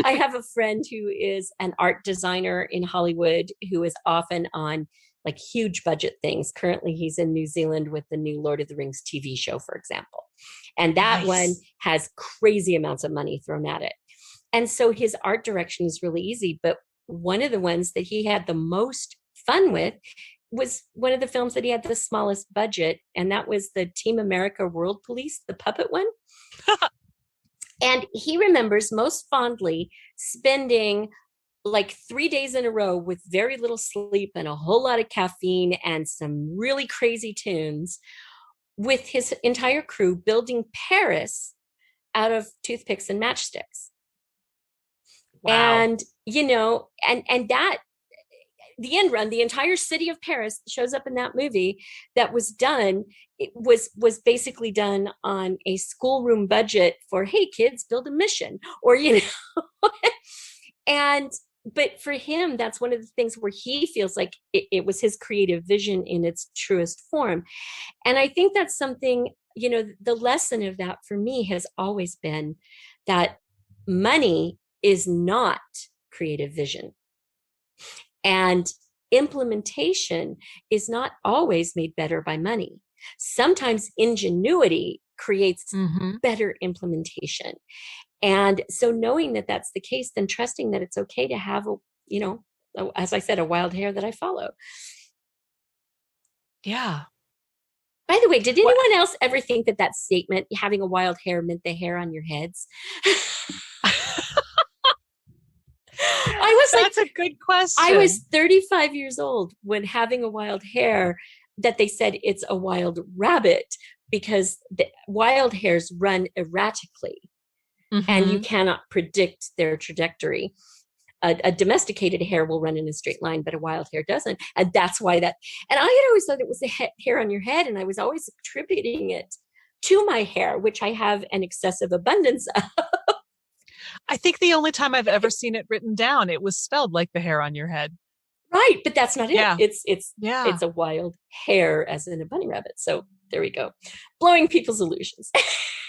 I have a friend who is an art designer in Hollywood who is often on like huge budget things. Currently, he's in New Zealand with the new Lord of the Rings TV show, for example. And that one has crazy amounts of money thrown at it. And so his art direction is really easy. But one of the ones that he had the most fun with was one of the films that he had the smallest budget, and that was the Team America World Police, the puppet one. And he remembers most fondly spending like 3 days in a row with very little sleep and a whole lot of caffeine and some really crazy tunes with his entire crew building Paris out of toothpicks and matchsticks. Wow. And and that, the end run, the entire city of Paris shows up in that movie that was done. It was basically done on a schoolroom budget for, hey, kids, build a mission, or, but for him, that's one of the things where he feels like it was his creative vision in its truest form. And I think that's something, the lesson of that for me has always been that money is not creative vision. And implementation is not always made better by money. Sometimes ingenuity creates better implementation. And so knowing that that's the case, then trusting that it's okay to have as I said, a wild hair that I follow. Yeah. By the way, did anyone else ever think that statement, having a wild hair, meant the hair on your heads? That's a good question. I was 35 years old when having a wild hair, that they said it's a wild rabbit because the wild hairs run erratically and you cannot predict their trajectory. A domesticated hair will run in a straight line, but a wild hair doesn't. And that's why and I had always thought it was the hair on your head. And I was always attributing it to my hair, which I have an excessive abundance of. I think the only time I've ever seen it written down, it was spelled like the hair on your head. Right, but that's not it. Yeah. It's a wild hare, as in a bunny rabbit. So there we go, blowing people's illusions.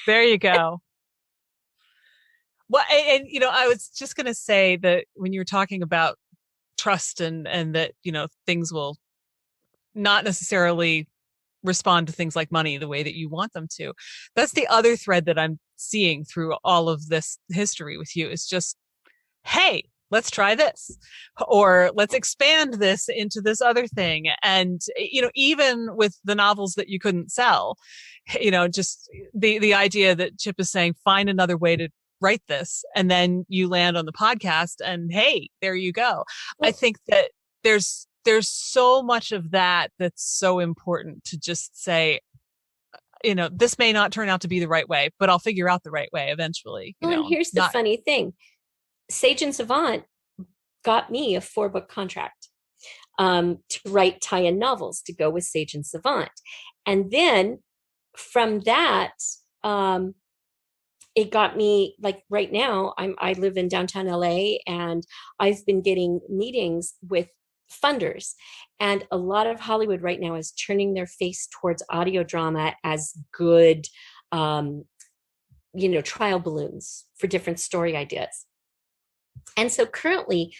There you go. Well, I was just going to say that when you were talking about trust and that, things will not necessarily respond to things like money the way that you want them to. That's the other thread that I'm seeing through all of this history with you is just, hey, let's try this, or let's expand this into this other thing. And, even with the novels that you couldn't sell, just the idea that Chip is saying, find another way to write this. And then you land on the podcast and hey, there you go. I think that there's so much of that that's so important to just say, this may not turn out to be the right way, but I'll figure out the right way eventually. Well, and here's the funny thing. Sage and Savant got me a 4-book contract to write tie-in novels to go with Sage and Savant. And then from that, it got me, like right now, I live in downtown LA, and I've been getting meetings with funders. And a lot of Hollywood right now is turning their face towards audio drama as good, trial balloons for different story ideas. And so currently,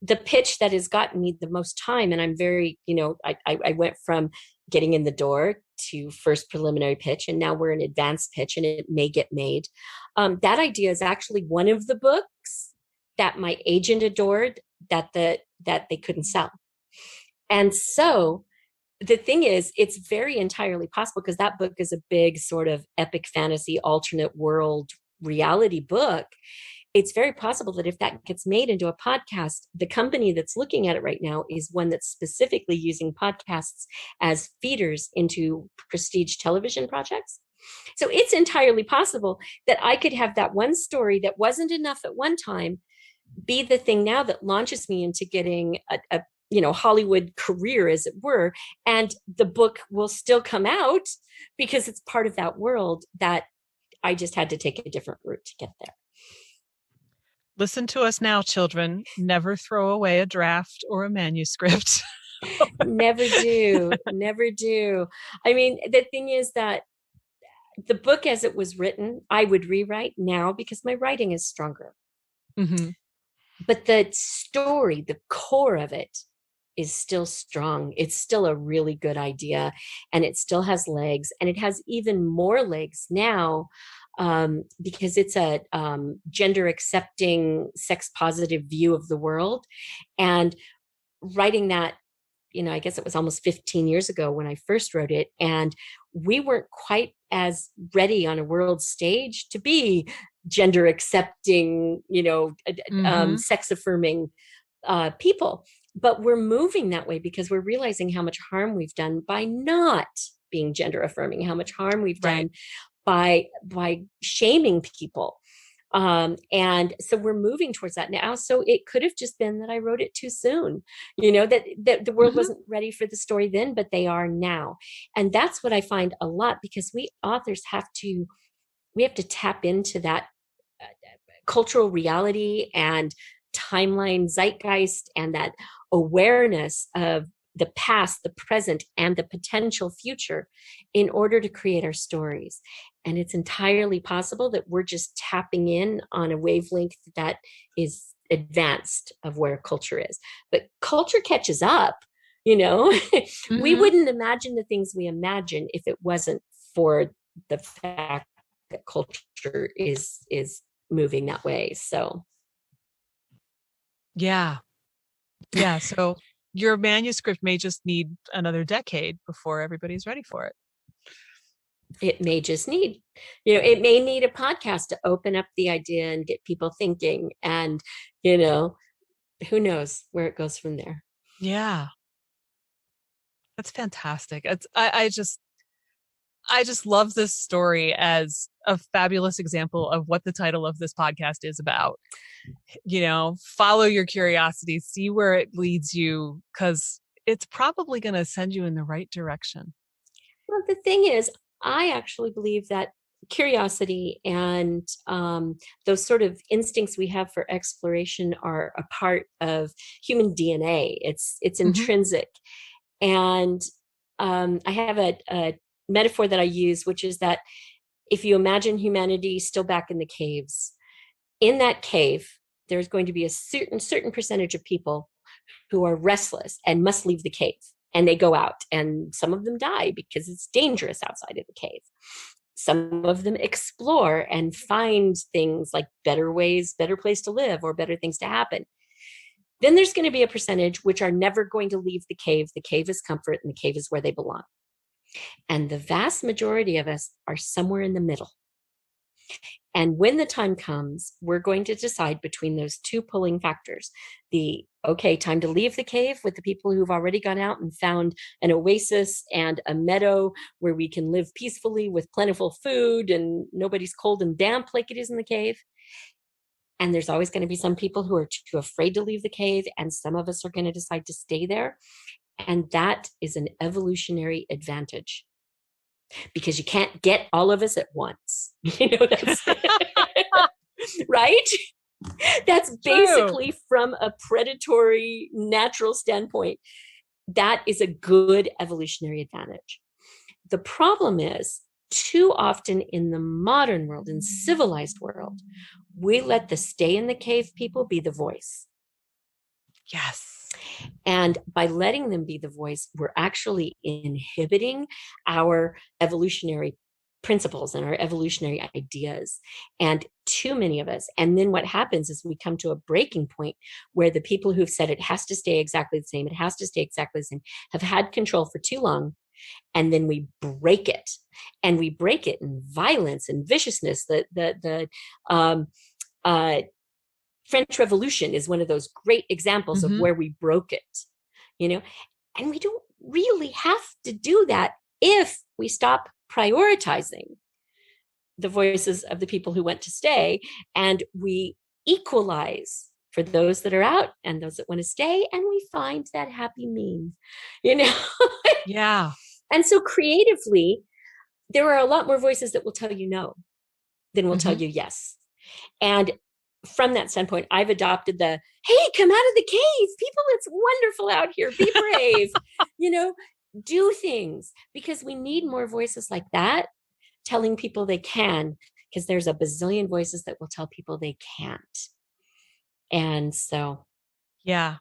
the pitch that has gotten me the most time, and I'm very, I went from getting in the door to first preliminary pitch, and now we're in advanced pitch, and it may get made. That idea is actually one of the books that my agent adored that they couldn't sell. And so the thing is, it's very entirely possible, because that book is a big sort of epic fantasy alternate world reality book. It's very possible that if that gets made into a podcast, the company that's looking at it right now is one that's specifically using podcasts as feeders into prestige television projects. So it's entirely possible that I could have that one story that wasn't enough at one time be the thing now that launches me into getting a Hollywood career, as it were. And the book will still come out because it's part of that world that I just had to take a different route to get there. Listen to us now, children. Never throw away a draft or a manuscript. Never do. Never do. I mean, the thing is that the book as it was written, I would rewrite now because my writing is stronger. Mm-hmm. But the story, the core of it, is still strong. It's still a really good idea, and it still has legs, and it has even more legs now because it's a gender accepting, sex positive view of the world. And writing that, I guess it was almost 15 years ago when I first wrote it, and we weren't quite as ready on a world stage to be gender accepting, sex affirming people. But we're moving that way because we're realizing how much harm we've done by not being gender affirming, how much harm we've done by shaming people. And so we're moving towards that now. So it could have just been that I wrote it too soon, that the world wasn't ready for the story then, but they are now. And that's what I find a lot, because we authors have to tap into that cultural reality and timeline zeitgeist and that awareness of the past, the present, and the potential future in order to create our stories. And it's entirely possible that we're just tapping in on a wavelength that is advanced of where culture is. But culture catches up, We wouldn't imagine the things we imagine if it wasn't for the fact that culture is moving that way. So yeah. So your manuscript may just need another decade before everybody's ready for it. It may just need, it may need a podcast to open up the idea and get people thinking. And, who knows where it goes from there. Yeah. That's fantastic. I just love this story as a fabulous example of what the title of this podcast is about. Follow your curiosity, see where it leads you, because it's probably going to send you in the right direction. Well, the thing is, I actually believe that curiosity and those sort of instincts we have for exploration are a part of human DNA. It's intrinsic. And I have a metaphor that I use, which is that if you imagine humanity still back in the caves, in that cave, there's going to be a certain percentage of people who are restless and must leave the cave. And they go out, and some of them die because it's dangerous outside of the cave. Some of them explore and find things like better ways, better place to live, or better things to happen. Then there's going to be a percentage which are never going to leave the cave. The cave is comfort, and the cave is where they belong. And the vast majority of us are somewhere in the middle. And when the time comes, we're going to decide between those two pulling factors. Time to leave the cave with the people who've already gone out and found an oasis and a meadow where we can live peacefully with plentiful food and nobody's cold and damp like it is in the cave. And there's always going to be some people who are too afraid to leave the cave, and some of us are going to decide to stay there. And that is an evolutionary advantage, because you can't get all of us at once. That's right? That's basically, from a predatory natural standpoint, that is a good evolutionary advantage. The problem is, too often in the modern world, in civilized world, we let the stay in the cave people be the voice. Yes. And by letting them be the voice, we're actually inhibiting our evolutionary principles and our evolutionary ideas. And too many of us. And then what happens is we come to a breaking point where the people who've said it has to stay exactly the same, it has to stay exactly the same, have had control for too long. And then we break it. And we break it in violence and viciousness. The French Revolution is one of those great examples of where we broke it, and we don't really have to do that if we stop prioritizing the voices of the people who want to stay, and we equalize for those that are out and those that want to stay, and we find that happy mean, Yeah. And so creatively, there are a lot more voices that will tell you no than will tell you yes. And from that standpoint, I've adopted hey, come out of the cave, people, it's wonderful out here, be brave, do things, because we need more voices like that telling people they can, because there's a bazillion voices that will tell people they can't. And so, yeah,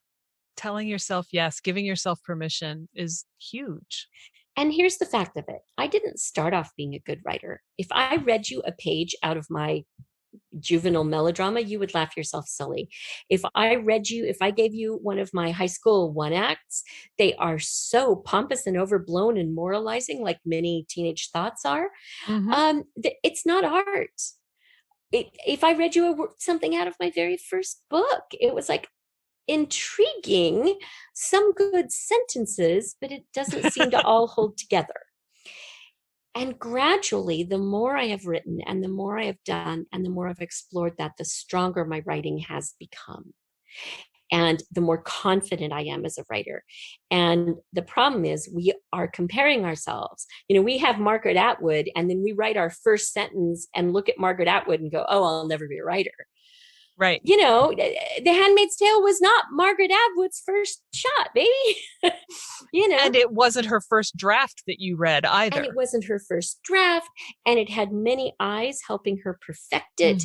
telling yourself yes, giving yourself permission is huge. And here's the fact of it. I didn't start off being a good writer. If I read you a page out of my juvenile melodrama, you would laugh yourself silly. If I gave you one of my high school one acts, they are so pompous and overblown and moralizing, like many teenage thoughts are. It's not art. If I read you something out of my very first book, it was like intriguing, some good sentences, but it doesn't seem to all hold together. And gradually, the more I have written and the more I have done and the more I've explored that, the stronger my writing has become. And the more confident I am as a writer. And the problem is we are comparing ourselves. We have Margaret Atwood, and then we write our first sentence and look at Margaret Atwood and go, oh, I'll never be a writer. Right. The Handmaid's Tale was not Margaret Atwood's first shot, baby. And it wasn't her first draft that you read either. And it wasn't her first draft. And it had many eyes helping her perfect it.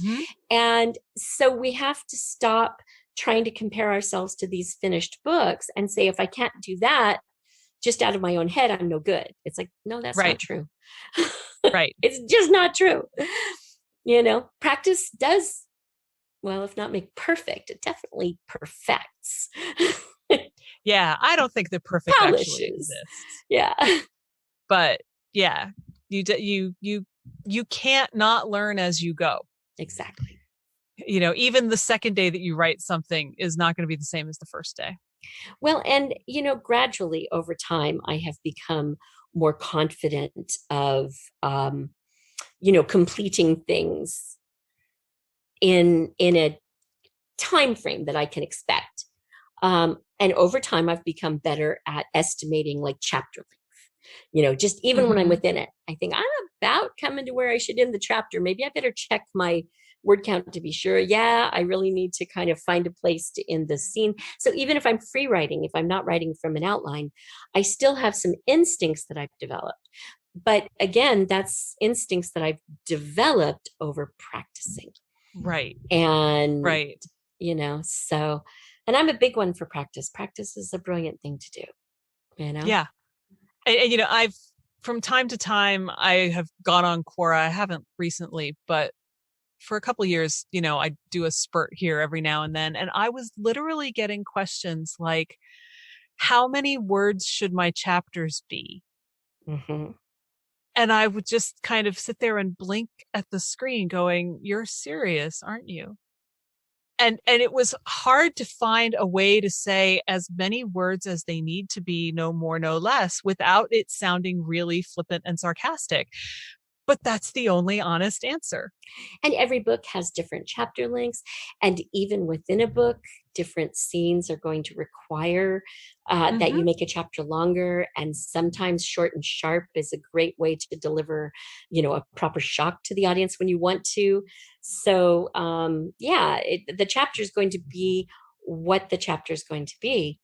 And so we have to stop trying to compare ourselves to these finished books and say, if I can't do that just out of my own head, I'm no good. It's like, no, that's not true. Right. It's just not true. Practice does, well, if not make perfect, it definitely perfects. Yeah, I don't think that perfect Polishes. Actually exists. Yeah. But yeah, you can't not learn as you go. Exactly. Even the second day that you write something is not going to be the same as the first day. Well, and gradually over time, I have become more confident of completing things in a time frame that I can expect. And over time, I've become better at estimating like chapter length. Just even when I'm within it, I think I'm about coming to where I should end the chapter. Maybe I better check my word count to be sure. Yeah, I really need to kind of find a place to end the scene. So even if I'm free writing, if I'm not writing from an outline, I still have some instincts that I've developed. But again, that's instincts that I've developed over practicing. Right. And, right. So, and I'm a big one for practice. Practice is a brilliant thing to do, Yeah. And I've, from time to time, I have gone on Quora. I haven't recently, but for a couple of years, I do a spurt here every now and then. And I was literally getting questions like, how many words should my chapters be? Mm-hmm. And I would just kind of sit there and blink at the screen going, you're serious, aren't you? And it was hard to find a way to say as many words as they need to be, no more, no less, without it sounding really flippant and sarcastic. But that's the only honest answer. And every book has different chapter lengths. And even within a book, different scenes are going to require that you make a chapter longer. And sometimes short and sharp is a great way to deliver, a proper shock to the audience when you want to. So, the chapter is going to be what the chapter is going to be.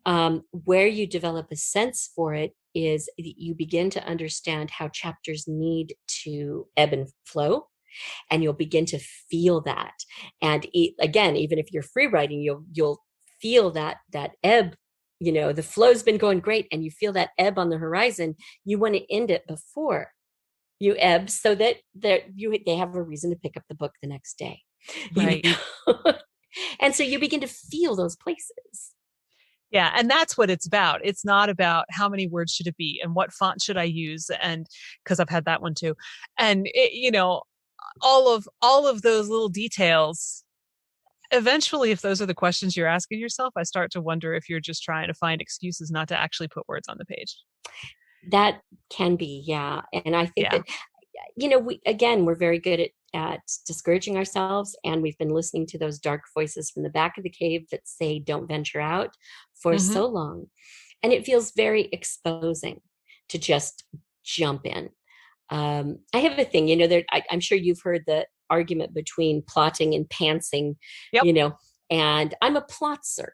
Where you develop a sense for it is you begin to understand how chapters need to ebb and flow, and you'll begin to feel that. And again, even if you're free writing, you'll feel that ebb. The flow's been going great, and you feel that ebb on the horizon. You want to end it before you ebb, so that they have a reason to pick up the book the next day. Right. And so you begin to feel those places. Yeah. And that's what it's about. It's not about how many words should it be and what font should I use. And because I've had that one too. And all of those little details, eventually, if those are the questions you're asking yourself, I start to wonder if you're just trying to find excuses not to actually put words on the page. That can be. Yeah. And I think that, we're very good at discouraging ourselves. And we've been listening to those dark voices from the back of the cave that say, don't venture out for so long. And it feels very exposing to just jump in. I have a thing, I'm sure you've heard the argument between plotting and pantsing, and I'm a plotzer.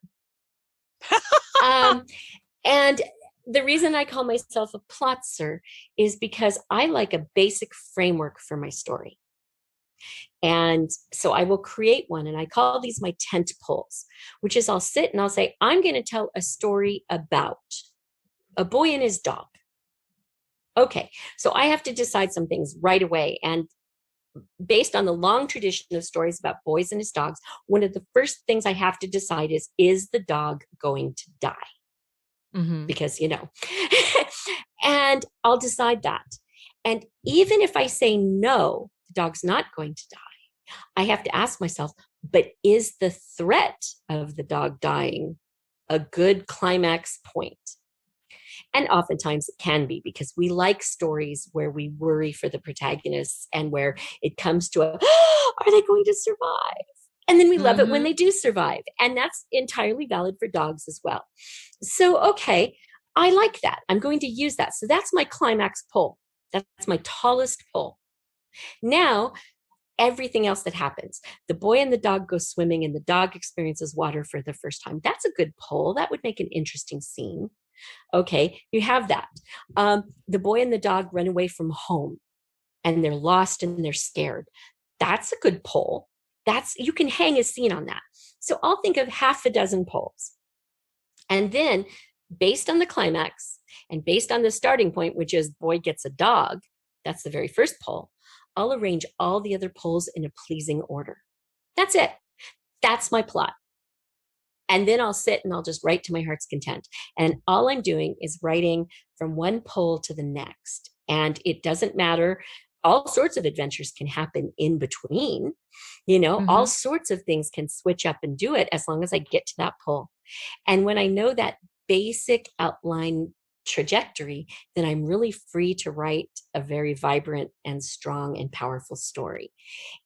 And the reason I call myself a plotzer is because I like a basic framework for my story. And so I will create one, and I call these my tent poles, which is I'll sit and I'll say, I'm going to tell a story about a boy and his dog. Okay, so I have to decide some things right away. And based on the long tradition of stories about boys and his dogs, one of the first things I have to decide is the dog going to die? Because, and I'll decide that. And even if I say no, the dog's not going to die, I have to ask myself, but is the threat of the dog dying a good climax point? And oftentimes it can be, because we like stories where we worry for the protagonists and where it comes to are they going to survive? And then we love it when they do survive. And that's entirely valid for dogs as well. So, okay, I like that. I'm going to use that. So that's my climax pole. That's my tallest pole. Now, everything else that happens, the boy and the dog go swimming and the dog experiences water for the first time. That's a good pole. That would make an interesting scene. Okay, you have that. The boy and the dog run away from home and they're lost and they're scared. That's a good pole. You can hang a scene on that. So I'll think of half a dozen poles. And then based on the climax and based on the starting point, which is boy gets a dog, that's the very first pole, I'll arrange all the other poles in a pleasing order. That's it. That's my plot. And then I'll sit and I'll just write to my heart's content. And all I'm doing is writing from one pole to the next. And it doesn't matter. All sorts of adventures can happen in between. All sorts of things can switch up and do it as long as I get to that pole. And when I know that basic outline trajectory, then I'm really free to write a very vibrant and strong and powerful story.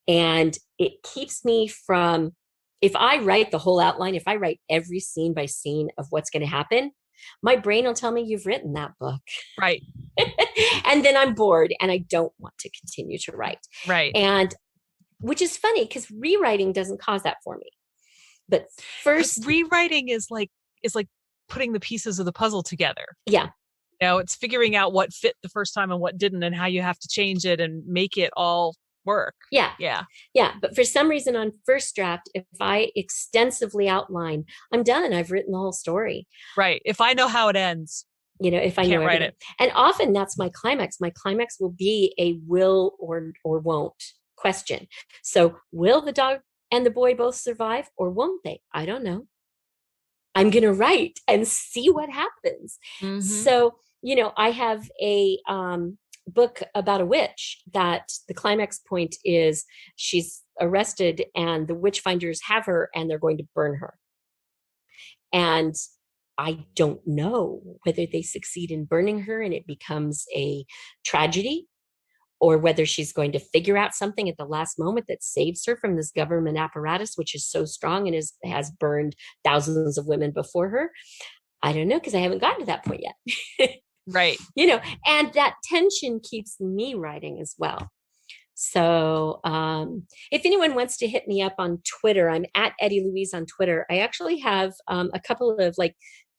And it keeps me from, if I write the whole outline, if I write every scene by scene of what's going to happen, My brain will tell me you've written that book. Right. And then I'm bored and I don't want to continue to write. Right. And which is funny because rewriting doesn't cause that for me. But first, rewriting is like putting the pieces of the puzzle together. Yeah. It's figuring out what fit the first time and what didn't and how you have to change it and make it all work. Yeah. Yeah. Yeah. But for some reason on first draft, if I extensively outline, I'm done. I've written the whole story. Right. If I know how it ends, if I can't know write it. And often that's my climax. My climax will be a will or won't question. So will the dog and the boy both survive or won't they? I don't know. I'm going to write and see what happens. Mm-hmm. So, I have a book about a witch that the climax point is she's arrested and the witch finders have her and they're going to burn her. And I don't know whether they succeed in burning her and it becomes a tragedy, or whether she's going to figure out something at the last moment that saves her from this government apparatus, which is so strong and has burned thousands of women before her. I don't know, because I haven't gotten to that point yet. Right. And that tension keeps me writing as well. So if anyone wants to hit me up on Twitter, I'm at Eddie Louise on Twitter. I actually have a couple of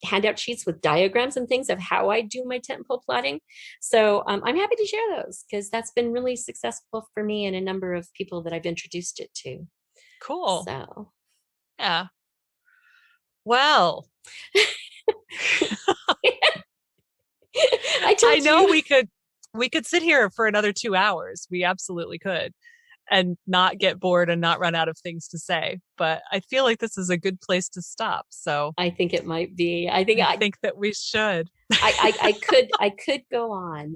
handout sheets with diagrams and things of how I do my tentpole plotting. So I'm happy to share those because that's been really successful for me and a number of people that I've introduced it to. Cool. So, yeah. Well, I know we could sit here for another 2 hours. We absolutely could. And not get bored and not run out of things to say. But I feel like this is a good place to stop. So I think it might be. I think that we should. I could go on.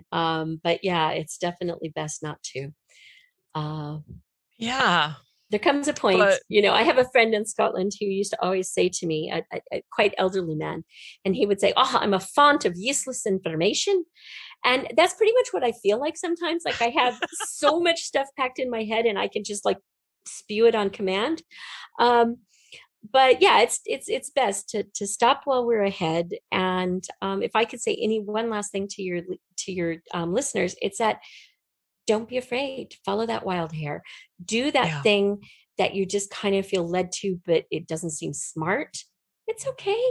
But yeah, it's definitely best not to. Yeah. There comes a point, I have a friend in Scotland who used to always say to me, a quite elderly man, and he would say, I'm a font of useless information. And that's pretty much what I feel like sometimes. Like I have so much stuff packed in my head and I can just spew it on command. But yeah, it's best to stop while we're ahead. And if I could say one last thing to your listeners, it's that don't be afraid. Follow that wild hair. Do that thing that you just kind of feel led to, but it doesn't seem smart. It's okay.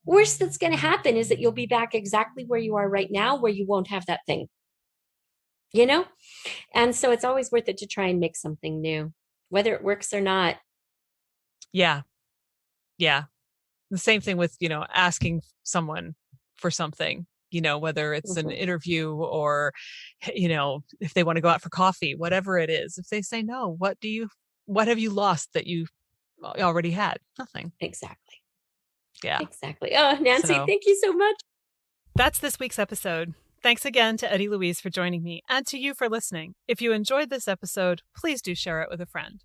Worst that's going to happen is that you'll be back exactly where you are right now, where you won't have that thing. And so it's always worth it to try and make something new, whether it works or not. Yeah. Yeah. The same thing with, asking someone for something. Whether it's an interview or, if they want to go out for coffee, whatever it is, if they say no, what have you lost that you already had? Nothing. Exactly. Yeah. Exactly. Oh, Nancy, thank you so much. That's this week's episode. Thanks again to Eddie Louise for joining me and to you for listening. If you enjoyed this episode, please do share it with a friend.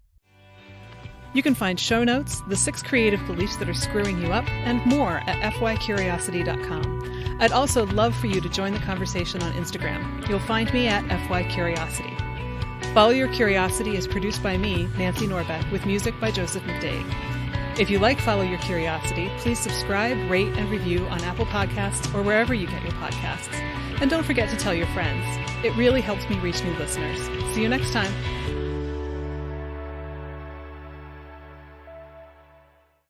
You can find show notes, the 6 creative beliefs that are screwing you up, and more at fycuriosity.com. I'd also love for you to join the conversation on Instagram. You'll find me at fycuriosity. Follow Your Curiosity is produced by me, Nancy Norbeck, with music by Joseph McDade. If you like Follow Your Curiosity, please subscribe, rate, and review on Apple Podcasts or wherever you get your podcasts. And don't forget to tell your friends. It really helps me reach new listeners. See you next time.